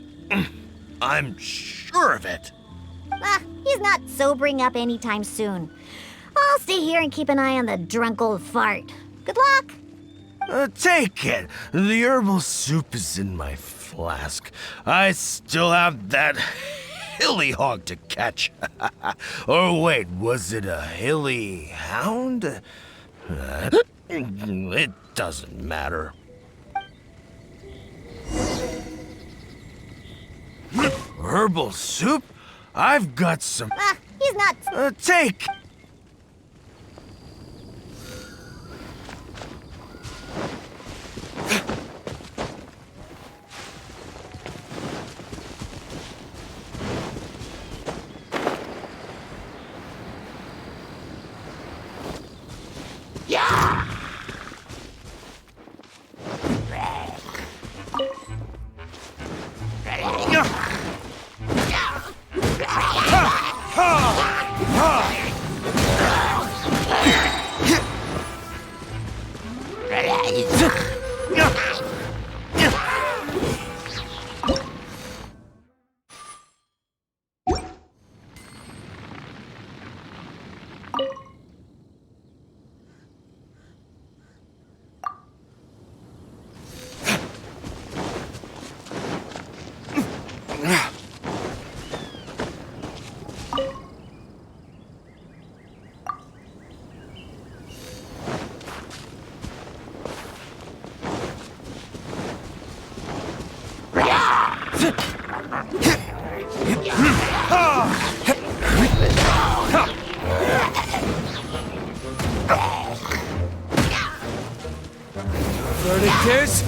I'm sure of it. He's not sobering up anytime soon. I'll stay here and keep an eye on the drunk old fart. Good luck. Take it. The herbal soup is in my flask. I still have that hilly hog to catch. Or wait, was it a hilly hound? It doesn't matter. Herbal soup? I've got some... He's not... take... Verdict is...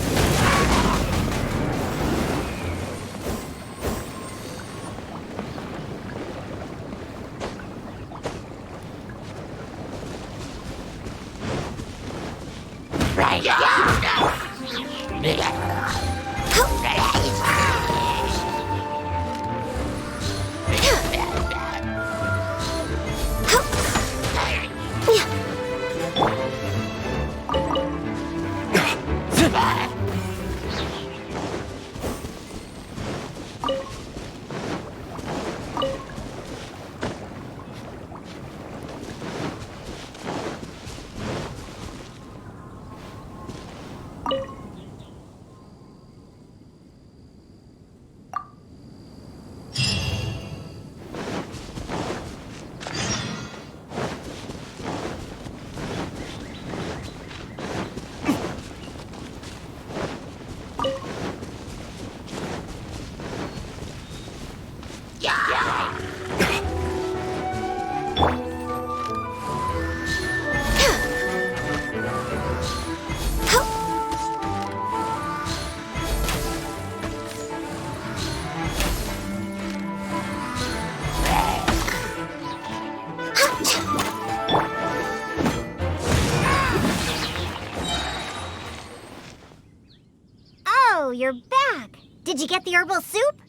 Oh, you're back. Did you get the herbal soup?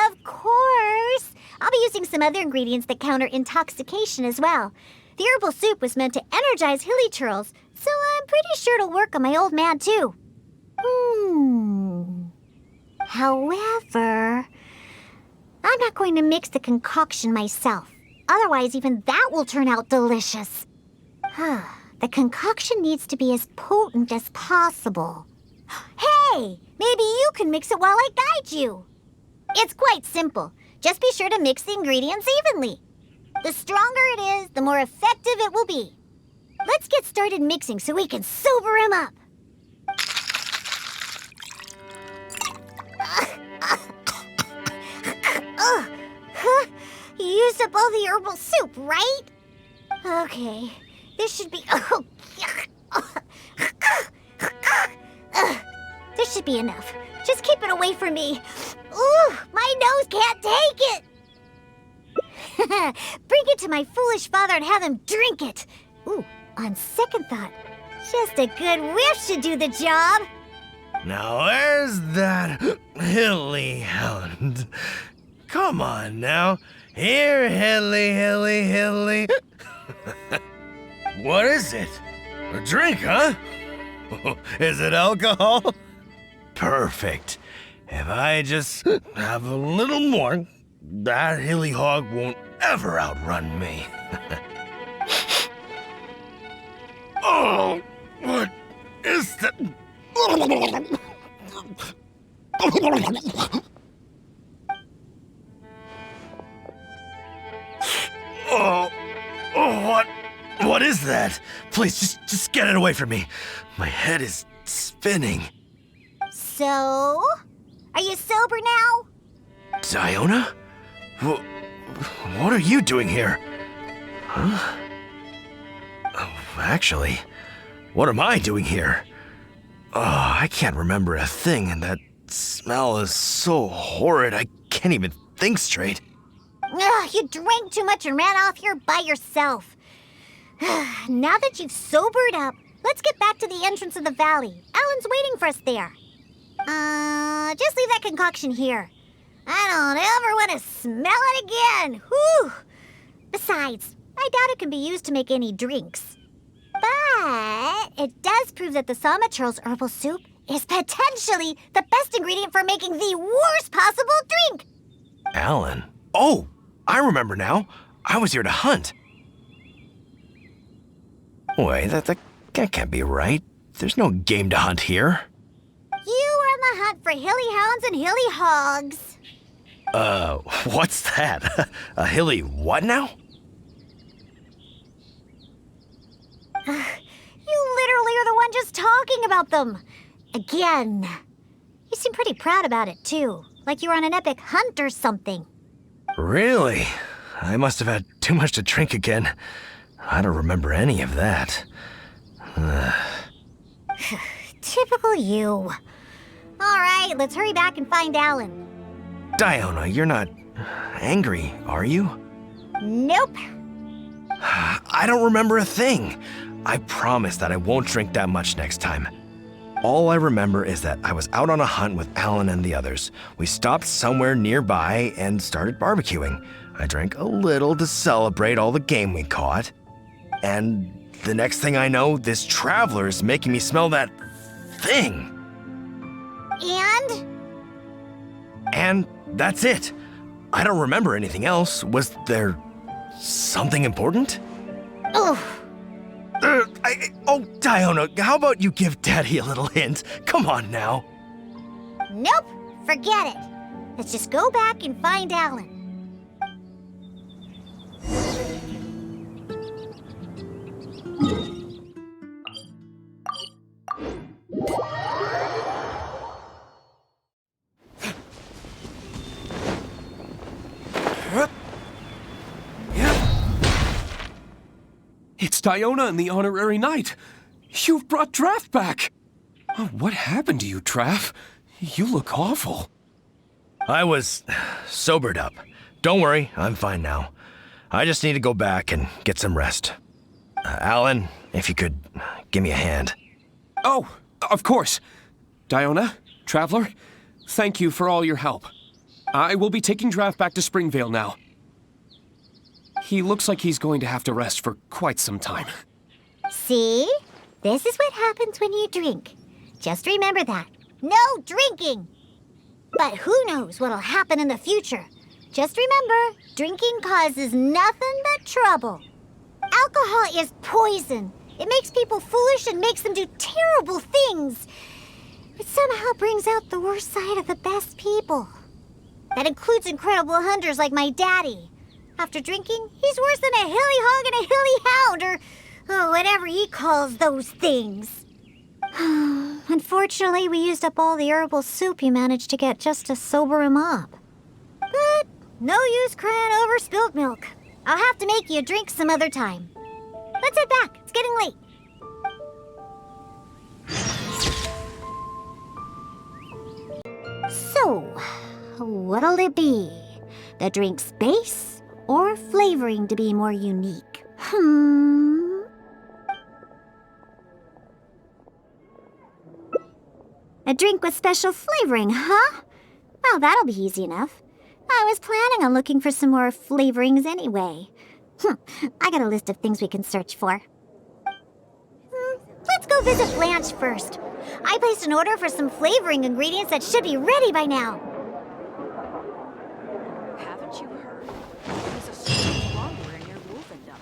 Of course. I'll be using some other ingredients that counter intoxication as well. The herbal soup was meant to energize hilly churls, so I'm pretty sure it'll work on my old man too. However, I'm not going to mix the concoction myself. Otherwise, even that will turn out delicious. The concoction needs to be as potent as possible. Hey, maybe you can mix it while I guide you. It's quite simple. Just be sure to mix the ingredients evenly. The stronger it is, the more effective it will be. Let's get started mixing so we can sober him up. You used up all the herbal soup, right? Okay, this should be... This should be enough. Just keep it away from me. Ooh, my nose can't take it. Bring it to my foolish father and have him drink it. Ooh, on second thought, just a good whiff should do the job. Now where's that hilly hound? Come on now. Here, hilly. What is it? A drink, huh? Is it alcohol? Perfect. If I just have a little more, that hilly hog won't ever outrun me. Oh, what is that? What is that? Please, just get it away from me. My head is spinning. So, are you sober now? Diona? What are you doing here? Huh? Oh, actually, what am I doing here? Oh, I can't remember a thing, and that smell is so horrid I can't even think straight. Ugh, you drank too much and ran off here by yourself. Now that you've sobered up, let's get back to the entrance of the valley. Alan's waiting for us there. Just leave that concoction here. I don't ever want to smell it again. Whew. Besides, I doubt it can be used to make any drinks. But it does prove that the Sama Churl's herbal soup is potentially the best ingredient for making the worst possible drink. Alan? Oh, I remember now. I was here to hunt. Wait, that can't be right. There's no game to hunt here. You are on the hunt for hilly hounds and hilly hogs. What's that? A hilly what now? You literally are the one just talking about them. Again. You seem pretty proud about it, too. Like you were on an epic hunt or something. Really? I must have had too much to drink again. I don't remember any of that. Typical you. All right, let's hurry back and find Alan. Diona, you're not angry, are you? Nope. I don't remember a thing. I promise that I won't drink that much next time. All I remember is that I was out on a hunt with Alan and the others. We stopped somewhere nearby and started barbecuing. I drank a little to celebrate all the game we caught. And the next thing I know, this traveler is making me smell that thing. And that's it. I don't remember anything else. Was there something important? Ugh. Oh, Diona, how about you give Daddy a little hint? Come on now. Nope, forget it. Let's just go back and find Alan. It's Diona and the Honorary Knight. You've brought Draft back. Oh, what happened to you, Draft? You look awful. I was sobered up. Don't worry, I'm fine now. I just need to go back and get some rest. Alan, if you could give me a hand. Oh, of course. Diona, Traveler, thank you for all your help. I will be taking Draft back to Springvale now. He looks like he's going to have to rest for quite some time. See? This is what happens when you drink. Just remember that. No drinking! But who knows what'll happen in the future. Just remember, drinking causes nothing but trouble. Alcohol is poison. It makes people foolish and makes them do terrible things. It somehow brings out the worst side of the best people. That includes incredible hunters like my daddy. After drinking, he's worse than a hilly hog and a hilly hound, or whatever he calls those things. Unfortunately, we used up all the herbal soup he managed to get just to sober him up. But no use crying over spilt milk. I'll have to make you a drink some other time. Let's head back. It's getting late. So, what'll it be? The drink's base or flavoring to be more unique? A drink with special flavoring, huh? Well, that'll be easy enough. I was planning on looking for some more flavorings anyway. I got a list of things we can search for. Let's go visit Blanche first. I placed an order for some flavoring ingredients that should be ready by now. Haven't you heard? There's a strange wanderer in your wolfendom.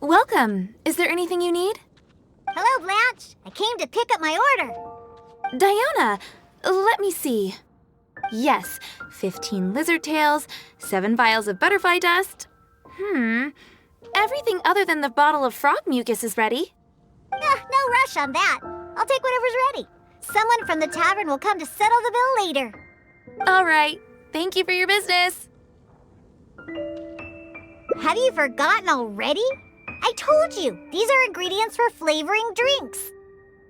Welcome. Is there anything you need? Hello, Blanche. I came to pick up my order. Diona, let me see. Yes, 15 lizard tails, 7 vials of butterfly dust. Everything other than the bottle of frog mucus is ready. No rush on that. I'll take whatever's ready. Someone from the tavern will come to settle the bill later. All right. Thank you for your business. Have you forgotten already? I told you, these are ingredients for flavoring drinks.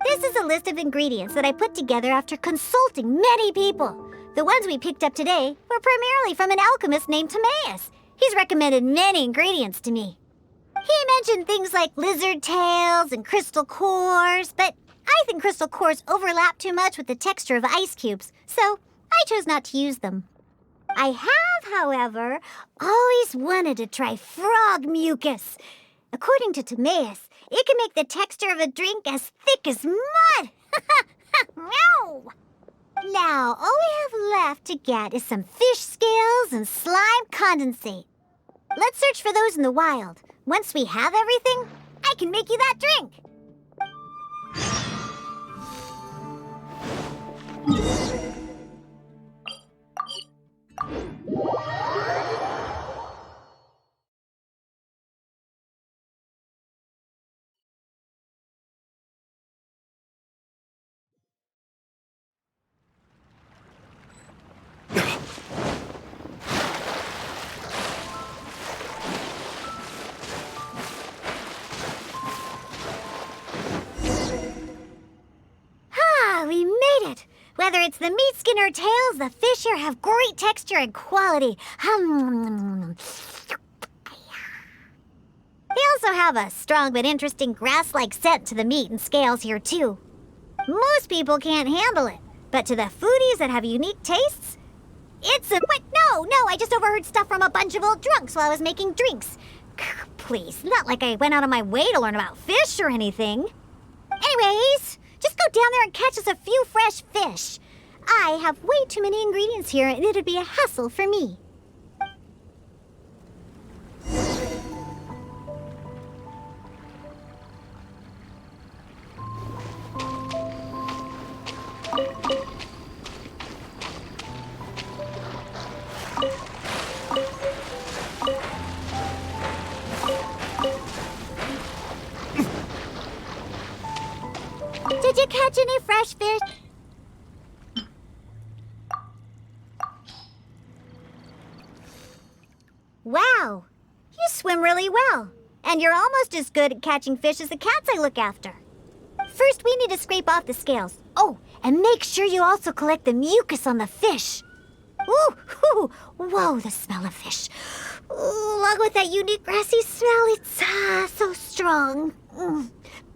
This is a list of ingredients that I put together after consulting many people. The ones we picked up today were primarily from an alchemist named Timaeus. He's recommended many ingredients to me. He mentioned things like lizard tails and crystal cores, but I think crystal cores overlap too much with the texture of ice cubes, so I chose not to use them. I have, however, always wanted to try frog mucus. According to Timaeus, it can make the texture of a drink as thick as mud. No! Now, all we have left to get is some fish scales and slime condensate. Let's search for those in the wild. Once we have everything, I can make you that drink. the meat skin or tails, the fish here have great texture and quality. They also have a strong but interesting grass-like scent to the meat and scales here, too. Most people can't handle it, but to the foodies that have unique tastes, it's a... What? No, I just overheard stuff from a bunch of old drunks while I was making drinks. Please, not like I went out of my way to learn about fish or anything. Anyways, just go down there and catch us a few fresh fish. I have way too many ingredients here, and it'd be a hassle for me. Did you catch any fresh fish? Wow, you swim really well. And you're almost as good at catching fish as the cats I look after. First, we need to scrape off the scales. Oh, and make sure you also collect the mucus on the fish. Ooh, whoa, the smell of fish. Ooh, along with that unique grassy smell, it's so strong.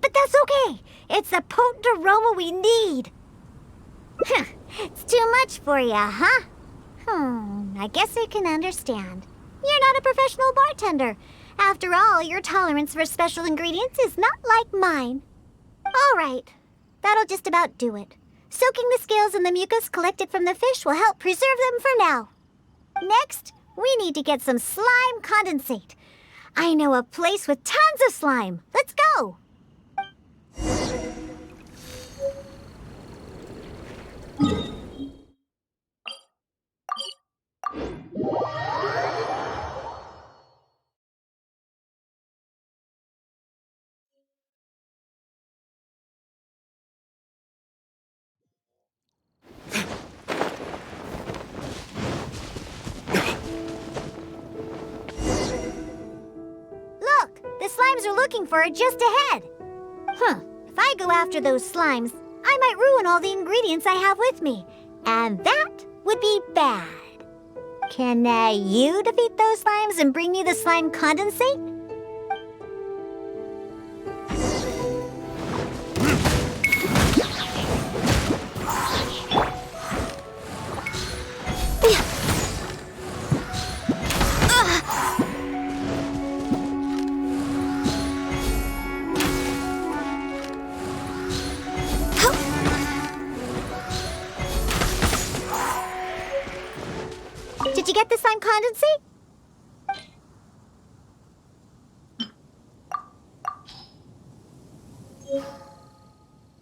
But that's okay. It's the potent aroma we need. It's too much for you, huh? I guess I can understand. You're not a professional bartender. After all, your tolerance for special ingredients is not like mine. All right, that'll just about do it. Soaking the scales in the mucus collected from the fish will help preserve them for now. Next, we need to get some slime condensate. I know a place with tons of slime. Let's go. The slimes are looking for it just ahead. If I go after those slimes, I might ruin all the ingredients I have with me. And that would be bad. Can you defeat those slimes and bring me the slime condensate? Did you get the slime condensate?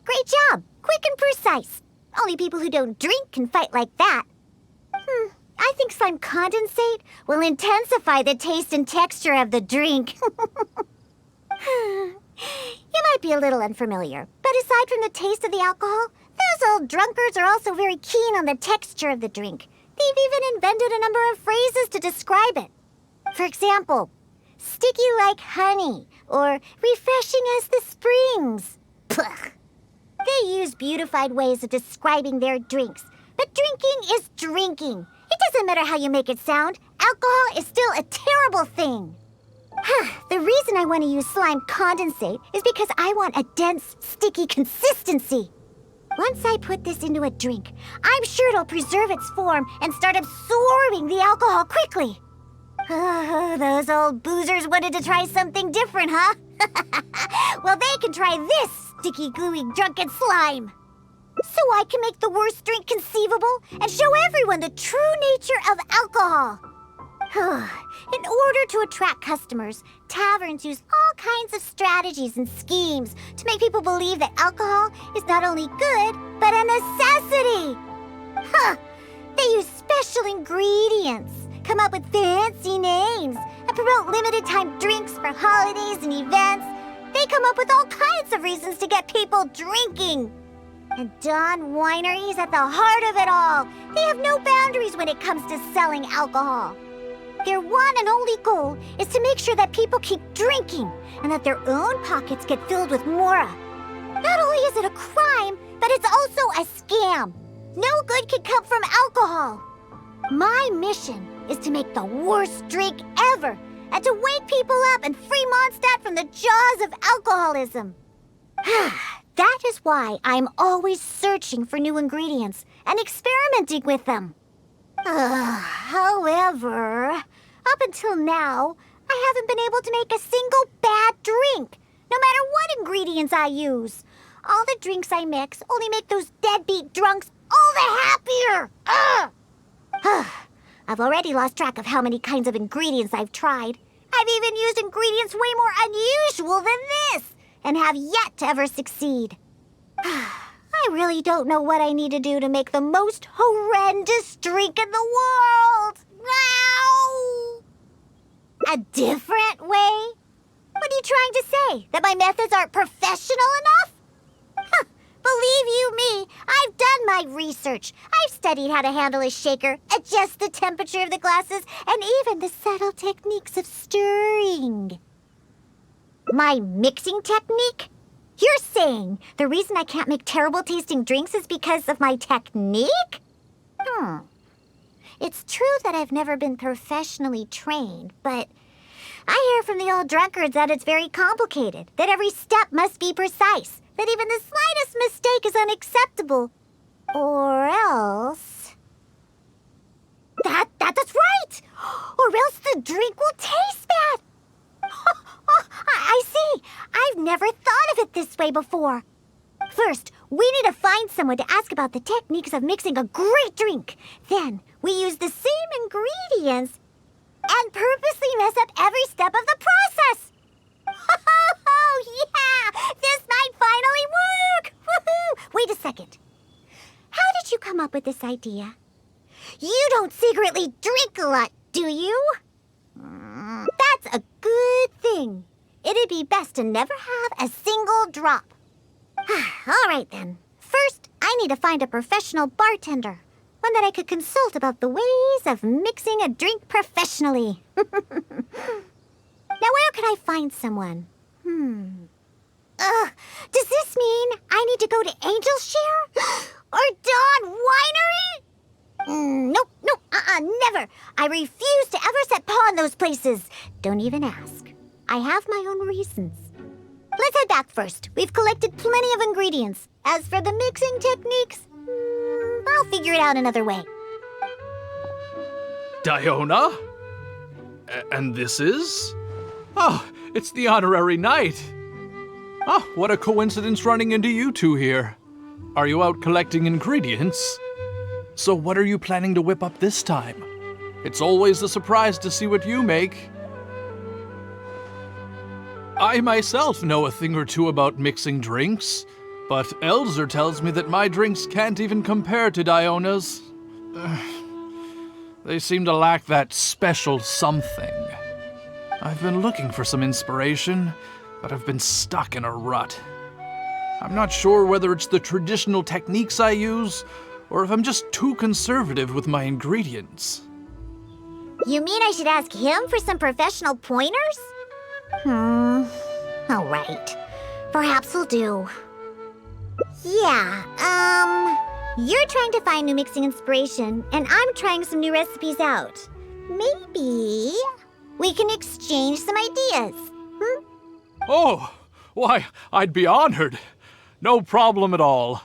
Great job! Quick and precise. Only people who don't drink can fight like that. I think slime condensate will intensify the taste and texture of the drink. You might be a little unfamiliar, but aside from the taste of the alcohol, those old drunkards are also very keen on the texture of the drink. They've even invented a number of phrases to describe it. For example, sticky like honey, or refreshing as the springs. Pugh. They use beautified ways of describing their drinks, but drinking is drinking. It doesn't matter how you make it sound. Alcohol is still a terrible thing. The reason I want to use slime condensate is because I want a dense, sticky consistency. Once I put this into a drink, I'm sure it'll preserve its form and start absorbing the alcohol quickly. Those old boozers wanted to try something different, huh? Well, they can try this sticky, gluey, drunken slime. So I can make the worst drink conceivable and show everyone the true nature of alcohol. In order to attract customers, taverns use all kinds of strategies and schemes to make people believe that alcohol is not only good, but a necessity. They use special ingredients, come up with fancy names, and promote limited-time drinks for holidays and events. They come up with all kinds of reasons to get people drinking. And Dawn Winery is at the heart of it all. They have no boundaries when it comes to selling alcohol. Their one and only goal is to make sure that people keep drinking and that their own pockets get filled with more. Not only is it a crime, but it's also a scam. No good can come from alcohol. My mission is to make the worst drink ever and to wake people up and free Mondstadt from the jaws of alcoholism. That is why I'm always searching for new ingredients and experimenting with them. However, up until now, I haven't been able to make a single bad drink, no matter what ingredients I use. All the drinks I mix only make those deadbeat drunks all the happier. I've already lost track of how many kinds of ingredients I've tried. I've even used ingredients way more unusual than this, and have yet to ever succeed. I really don't know what I need to do to make the most horrendous drink in the world. Ow! A different way? What are you trying to say? That my methods aren't professional enough? Believe you me, I've done my research. I've studied how to handle a shaker, adjust the temperature of the glasses, and even the subtle techniques of stirring. My mixing technique? You're saying the reason I can't make terrible tasting drinks is because of my technique? It's true that I've never been professionally trained, but I hear from the old drunkards that it's very complicated, that every step must be precise, that even the slightest mistake is unacceptable. Or else... That's right! Or else the drink will taste bad! I see! I've never thought of it this way before. First, we need to find someone to ask about the techniques of mixing a great drink. Then, we use the same ingredients and purposely mess up every step of the process. Oh, yeah! This might finally work! Woohoo! Wait a second. How did you come up with this idea? You don't secretly drink a lot, do you? That's a good thing. It'd be best to never have a single drop. All right, then. First, I need to find a professional bartender. One that I could consult about the ways of mixing a drink professionally. Now, where could I find someone? Does this mean I need to go to Angel's Share? Or Dawn Winery? Nope, never. I refuse to ever set paw in those places. Don't even ask. I have my own reasons. Let's head back first. We've collected plenty of ingredients. As for the mixing techniques, I'll figure it out another way. Diona? And this is? Oh, it's the honorary knight. Oh, what a coincidence running into you two here. Are you out collecting ingredients? So what are you planning to whip up this time? It's always a surprise to see what you make. I myself know a thing or two about mixing drinks, but Elzer tells me that my drinks can't even compare to Diona's. They seem to lack that special something. I've been looking for some inspiration, but I've been stuck in a rut. I'm not sure whether it's the traditional techniques I use, or if I'm just too conservative with my ingredients. You mean I should ask him for some professional pointers? All right. Perhaps we'll do. Yeah, you're trying to find new mixing inspiration, and I'm trying some new recipes out. Maybe we can exchange some ideas. Oh, why, I'd be honored. No problem at all.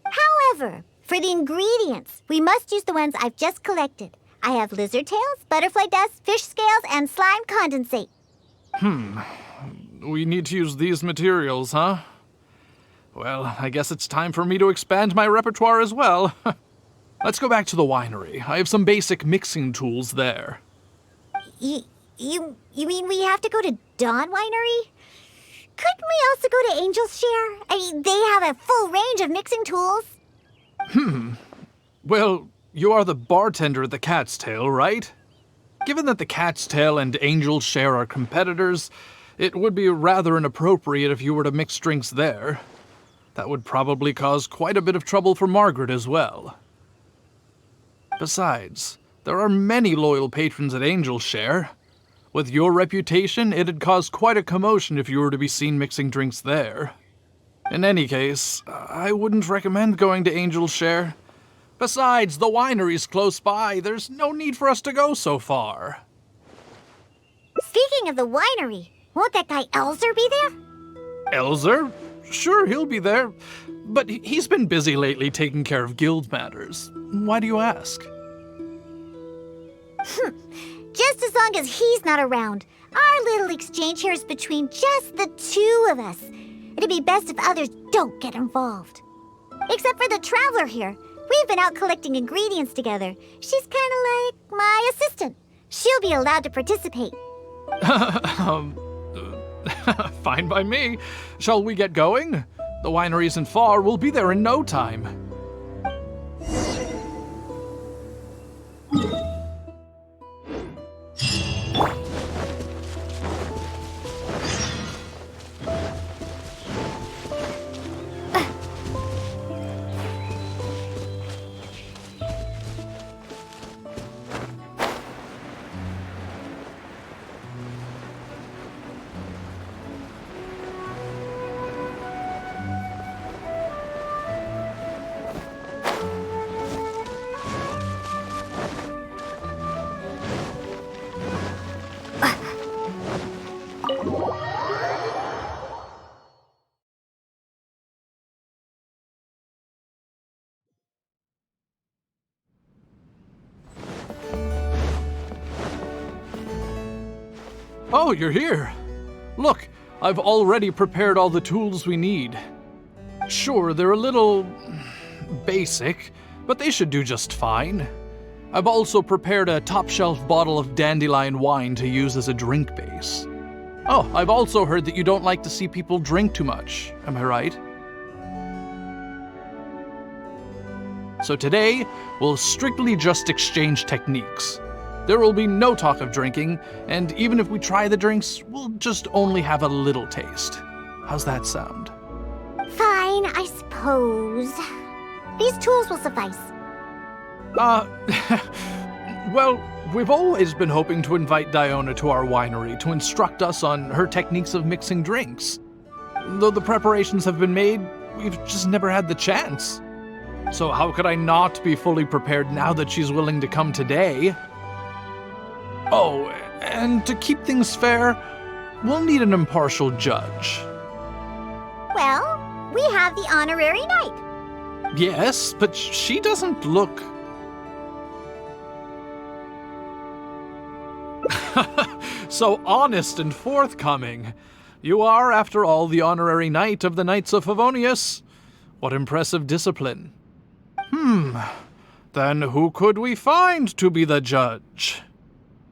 However, for the ingredients, we must use the ones I've just collected. I have lizard tails, butterfly dust, fish scales, and slime condensate. We need to use these materials, huh? Well, I guess it's time for me to expand my repertoire as well. Let's go back to the winery. I have some basic mixing tools there. You mean we have to go to Dawn Winery? Couldn't we also go to Angel's Share? I mean, they have a full range of mixing tools. Well, you are the bartender at the Cat's Tail, right? Given that the Cat's Tail and Angel's Share are competitors, it would be rather inappropriate if you were to mix drinks there. That would probably cause quite a bit of trouble for Margaret as well. Besides, there are many loyal patrons at Angel's Share. With your reputation, it'd cause quite a commotion if you were to be seen mixing drinks there. In any case, I wouldn't recommend going to Angel's Share. Besides, the winery's close by. There's no need for us to go so far. Speaking of the winery, won't that guy Elzer be there? Elzer? Sure, he'll be there. But he's been busy lately taking care of guild matters. Why do you ask? Just as long as he's not around. Our little exchange here is between just the two of us. It'd be best if others don't get involved. Except for the traveler here. We've been out collecting ingredients together. She's kind of like my assistant. She'll be allowed to participate. Fine by me. Shall we get going? The winery isn't far. We'll be there in no time. Oh, you're here. Look, I've already prepared all the tools we need. Sure, they're a little basic, but they should do just fine. I've also prepared a top-shelf bottle of dandelion wine to use as a drink base. Oh, I've also heard that you don't like to see people drink too much. Am I right? So today, we'll strictly just exchange techniques. There will be no talk of drinking, and even if we try the drinks, we'll just only have a little taste. How's that sound? Fine, I suppose. These tools will suffice. Well, we've always been hoping to invite Diona to our winery to instruct us on her techniques of mixing drinks. Though the preparations have been made, we've just never had the chance. So how could I not be fully prepared now that she's willing to come today? Oh, and to keep things fair, we'll need an impartial judge. Well, we have the honorary knight. Yes, but she doesn't look... so honest and forthcoming. You are, after all, the honorary knight of the Knights of Favonius. What impressive discipline. Then who could we find to be the judge?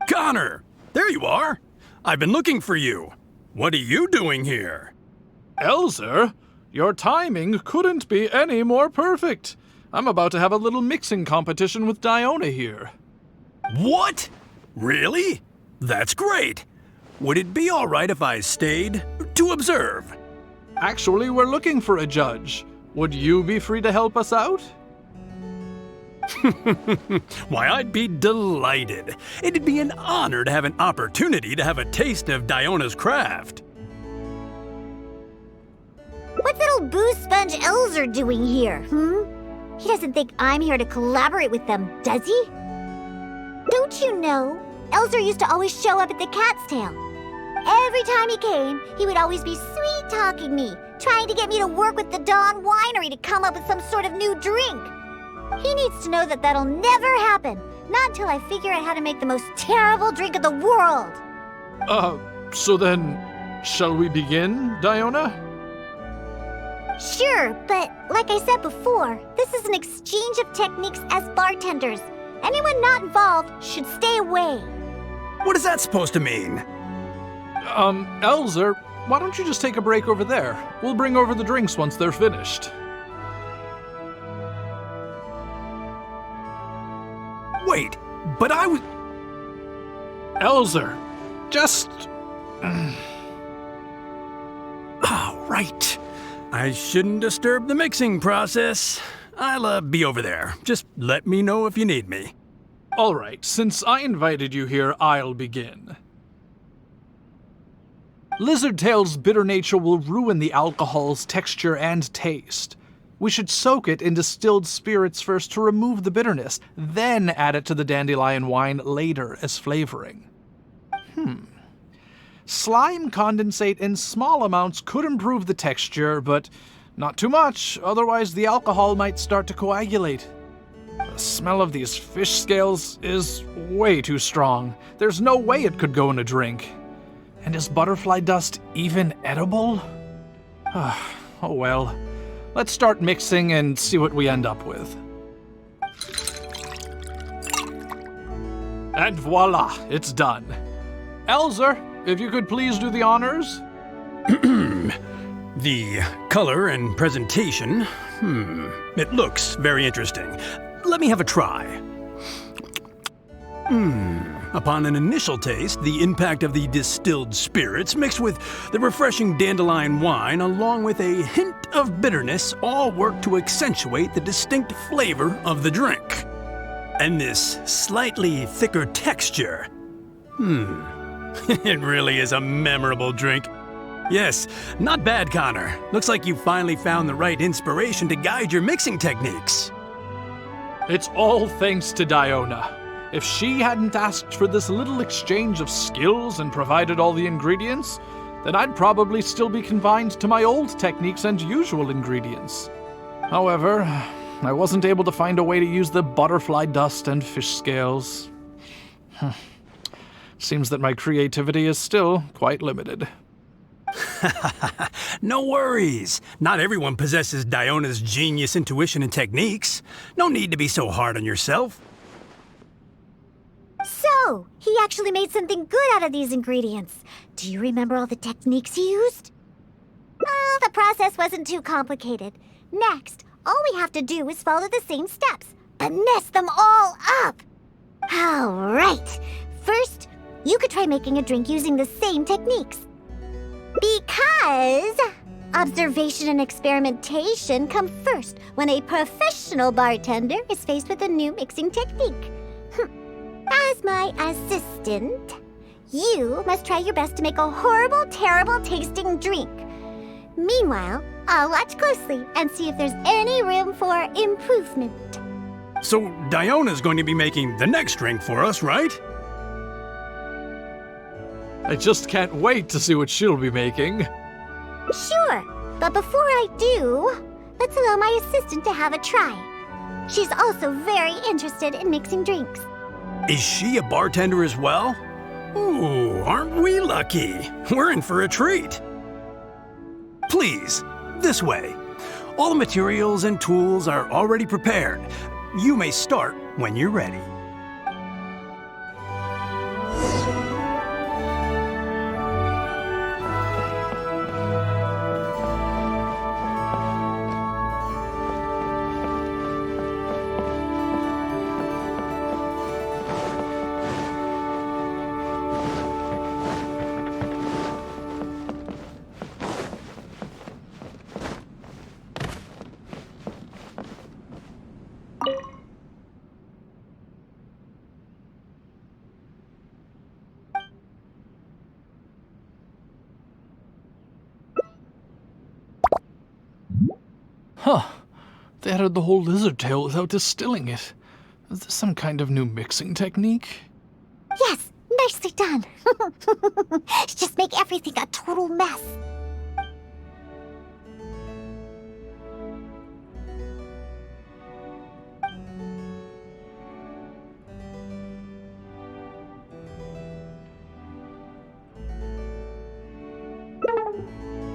Connor! There you are! I've been looking for you. What are you doing here? Elzer, your timing couldn't be any more perfect. I'm about to have a little mixing competition with Diona here. What? Really? That's great. Would it be all right if I stayed to observe? Actually, we're looking for a judge. Would you be free to help us out? Why, I'd be delighted. It'd be an honor to have an opportunity to have a taste of Diona's craft. What's little booze sponge Elzer doing here, He doesn't think I'm here to collaborate with them, does he? Don't you know, Elzer used to always show up at the Cat's Tail. Every time he came, he would always be sweet-talking me, trying to get me to work with the Dawn Winery to come up with some sort of new drink. He needs to know that that'll never happen, not until I figure out how to make the most terrible drink of the world. So then, shall we begin, Diona? Sure, but like I said before, this is an exchange of techniques as bartenders. Anyone not involved should stay away. What is that supposed to mean? Elzer, why don't you just take a break over there? We'll bring over the drinks once they're finished. Wait, but I was... Elzer, just... Oh, right. I shouldn't disturb the mixing process. I'll be over there. Just let me know if you need me. All right, since I invited you here, I'll begin. Lizardtail's bitter nature will ruin the alcohol's texture and taste. We should soak it in distilled spirits first to remove the bitterness, then add it to the dandelion wine later as flavoring. Slime condensate in small amounts could improve the texture, but not too much, otherwise the alcohol might start to coagulate. The smell of these fish scales is way too strong. There's no way it could go in a drink. And is butterfly dust even edible? Oh well. Let's start mixing and see what we end up with. And voila, it's done. Elzer, if you could please do the honors. The color and presentation, it looks very interesting. Let me have a try. Upon an initial taste, the impact of the distilled spirits mixed with the refreshing dandelion wine along with a hint of bitterness all work to accentuate the distinct flavor of the drink. And this slightly thicker texture. It really is a memorable drink. Yes, not bad, Connor. Looks like you finally found the right inspiration to guide your mixing techniques. It's all thanks to Diona. If she hadn't asked for this little exchange of skills and provided all the ingredients, then I'd probably still be confined to my old techniques and usual ingredients. However, I wasn't able to find a way to use the butterfly dust and fish scales. Seems that my creativity is still quite limited. No worries. Not everyone possesses Diona's genius intuition and techniques. No need to be so hard on yourself. So, he actually made something good out of these ingredients. Do you remember all the techniques he used? Oh, the process wasn't too complicated. Next, all we have to do is follow the same steps, but mess them all up. All right. First, you could try making a drink using the same techniques. Because observation and experimentation come first when a professional bartender is faced with a new mixing technique. As my assistant, you must try your best to make a horrible, terrible tasting drink. Meanwhile, I'll watch closely and see if there's any room for improvement. So Diona's going to be making the next drink for us, right? I just can't wait to see what she'll be making. Sure, but before I do, let's allow my assistant to have a try. She's also very interested in mixing drinks. Is she a bartender as well? Ooh, aren't we lucky? We're in for a treat. Please, this way. All the materials and tools are already prepared. You may start when you're ready. Huh. They added the whole lizard tail without distilling it. Is this some kind of new mixing technique? Yes, nicely done. Just make everything a total mess.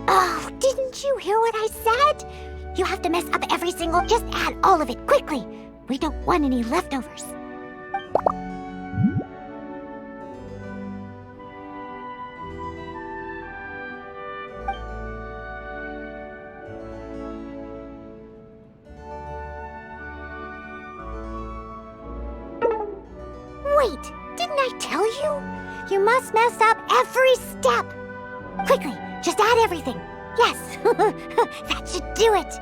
Oh, didn't you hear what I said? You have to mess up every single, just add all of it quickly. We don't want any leftovers. Wait, didn't I tell you? You must mess up every step. Quickly, just add everything. Yes, that should do it.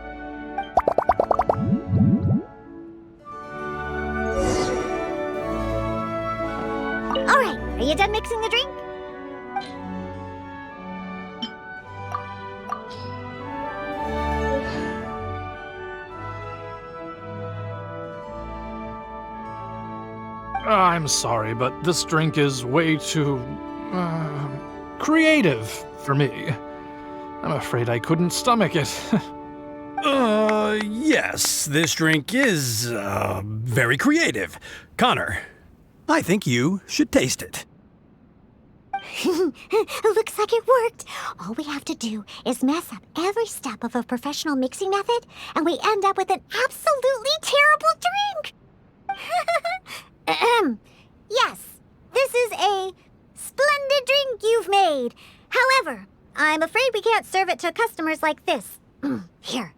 All right, are you done mixing the drink? I'm sorry, but this drink is way too creative for me. I'm afraid I couldn't stomach it. Yes, this drink is, very creative. Connor, I think you should taste it. Looks like it worked. All we have to do is mess up every step of a professional mixing method, and we end up with an absolutely terrible drink. Yes, this is a splendid drink you've made. However, I'm afraid we can't serve it to customers like this. Here,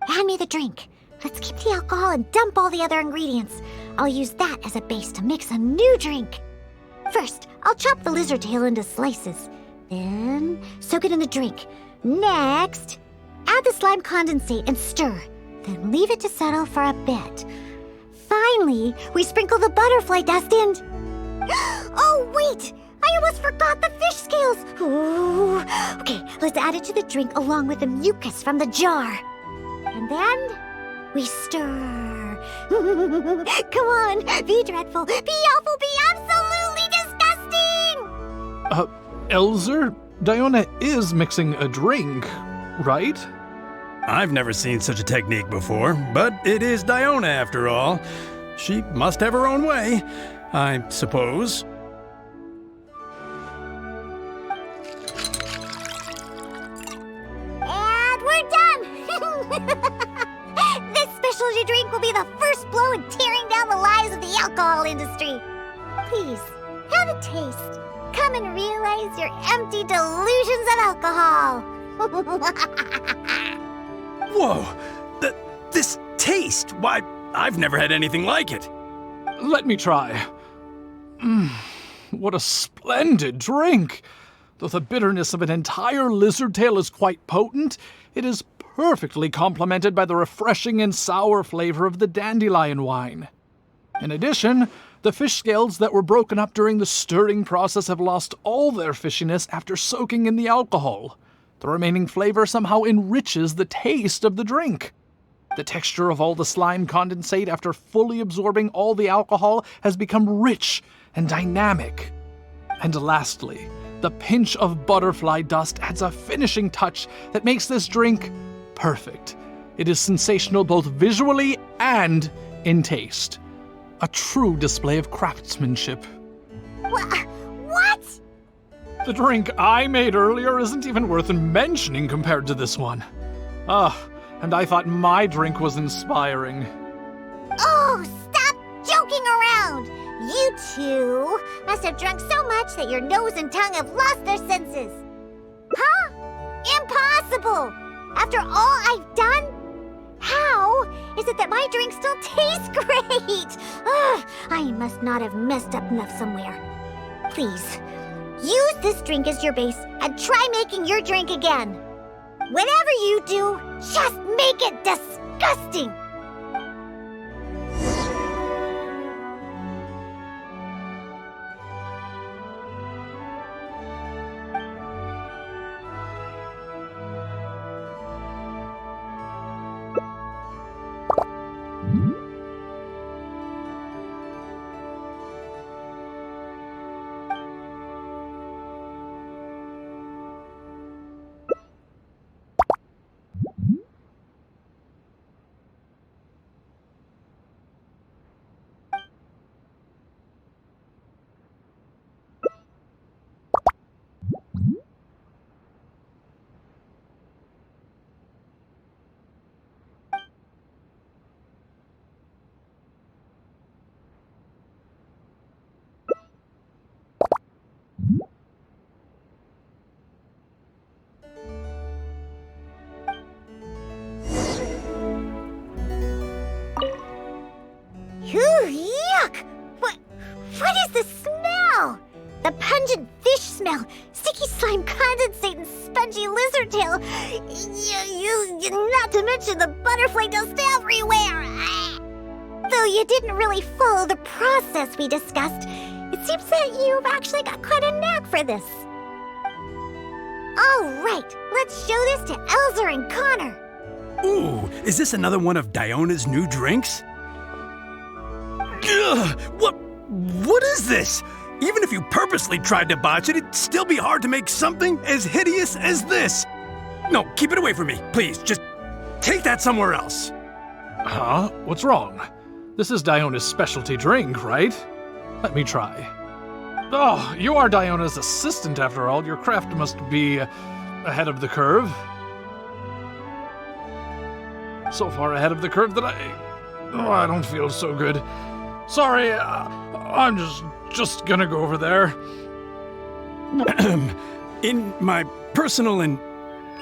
hand me the drink. Let's keep the alcohol and dump all the other ingredients. I'll use that as a base to mix a new drink. First, I'll chop the lizard tail into slices. Then, soak it in the drink. Next, add the slime condensate and stir. Then leave it to settle for a bit. Finally, we sprinkle the butterfly dust in. Oh, wait! I almost forgot the fish scales! Ooh. Okay, let's add it to the drink along with the mucus from the jar. And then, we stir. Come on, be dreadful, be awful, be absolutely disgusting! Elzer, Diona is mixing a drink, right? I've never seen such a technique before, but it is Diona after all. She must have her own way, I suppose. And we're done! This specialty drink will be the first blow in tearing down the lives of the alcohol industry. Please, have a taste. Come and realize your empty delusions of alcohol. Whoa! This taste! Why, I've never had anything like it. Let me try. What a splendid drink! Though the bitterness of an entire lizard tail is quite potent, it is perfectly complemented by the refreshing and sour flavor of the dandelion wine. In addition, the fish scales that were broken up during the stirring process have lost all their fishiness after soaking in the alcohol. The remaining flavor somehow enriches the taste of the drink. The texture of all the slime condensate after fully absorbing all the alcohol has become rich and dynamic. And lastly, the pinch of butterfly dust adds a finishing touch that makes this drink perfect. It is sensational both visually and in taste. A true display of craftsmanship. What? The drink I made earlier isn't even worth mentioning compared to this one. And I thought my drink was inspiring. Oh, stop joking around! You two must have drunk so much that your nose and tongue have lost their senses. Huh? Impossible! After all I've done? How is it that my drink still tastes great? I must not have messed up enough somewhere. Please, use this drink as your base and try making your drink again. Whatever you do, just make it disgusting! Yuck! What is the smell? The pungent fish smell, sticky slime condensate, and spongy lizard tail. Not to mention the butterfly dust everywhere. Though you didn't really follow the process we discussed, it seems that you've actually got quite a knack for this. All right, let's show this to Elzer and Connor. Ooh, is this another one of Diona's new drinks? Ugh, What is this? Even if you purposely tried to botch it, it'd still be hard to make something as hideous as this. No, keep it away from me, please. Just take that somewhere else. Huh? What's wrong? This is Diona's specialty drink, right? Let me try. Oh, you are Diona's assistant after all. Your craft must be ahead of the curve. So far ahead of the curve that I don't feel so good. Sorry, I'm just gonna go over there. In my personal and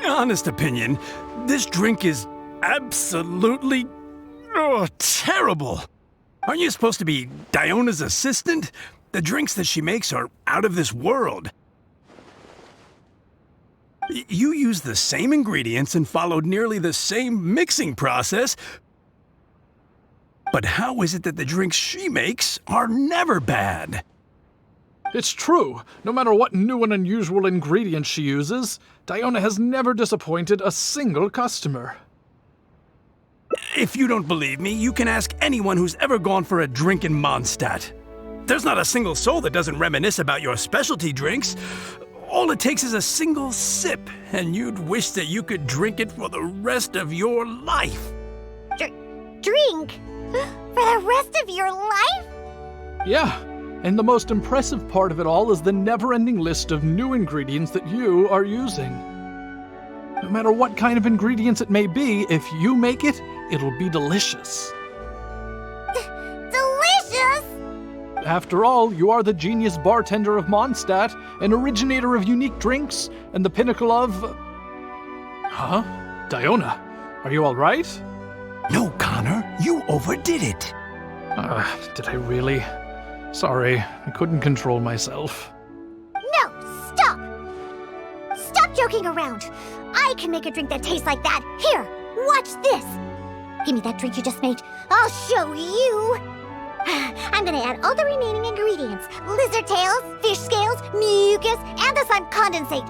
honest opinion, this drink is absolutely terrible. Aren't you supposed to be Diona's assistant? The drinks that she makes are out of this world. You used the same ingredients and followed nearly the same mixing process. But how is it that the drinks she makes are never bad? It's true. No matter what new and unusual ingredients she uses, Diona has never disappointed a single customer. If you don't believe me, you can ask anyone who's ever gone for a drink in Mondstadt. There's not a single soul that doesn't reminisce about your specialty drinks. All it takes is a single sip, and you'd wish that you could drink it for the rest of your life. Drink? For the rest of your life? Yeah, and the most impressive part of it all is the never-ending list of new ingredients that you are using. No matter what kind of ingredients it may be, if you make it, it'll be delicious. Delicious? After all, you are the genius bartender of Mondstadt, an originator of unique drinks, and the pinnacle of... Huh? Diona, are you all right? No, Connor, you overdid it. Did I really? Sorry, I couldn't control myself. No, stop! Stop joking around. I can make a drink that tastes like that. Here, watch this. Give me that drink you just made. I'll show you. I'm gonna add all the remaining ingredients. Lizard tails, fish scales, mucus, and the slime condensate.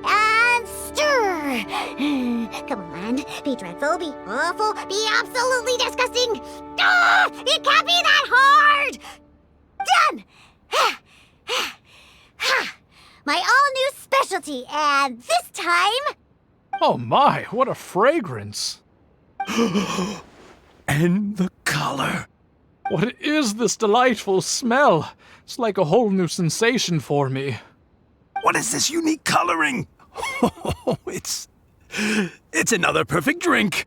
And stir. Come on, be dreadful, be awful, be absolutely disgusting. Ah, it can't be that hard. Done. My all-new specialty, and this time... Oh my, what a fragrance! And the color. What is this delightful smell? It's like a whole new sensation for me. What is this unique coloring? Oh, it's another perfect drink.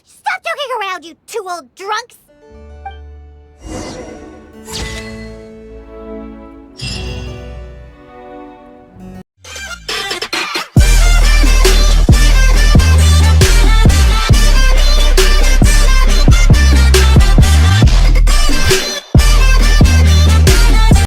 Stop joking around, you two old drunks!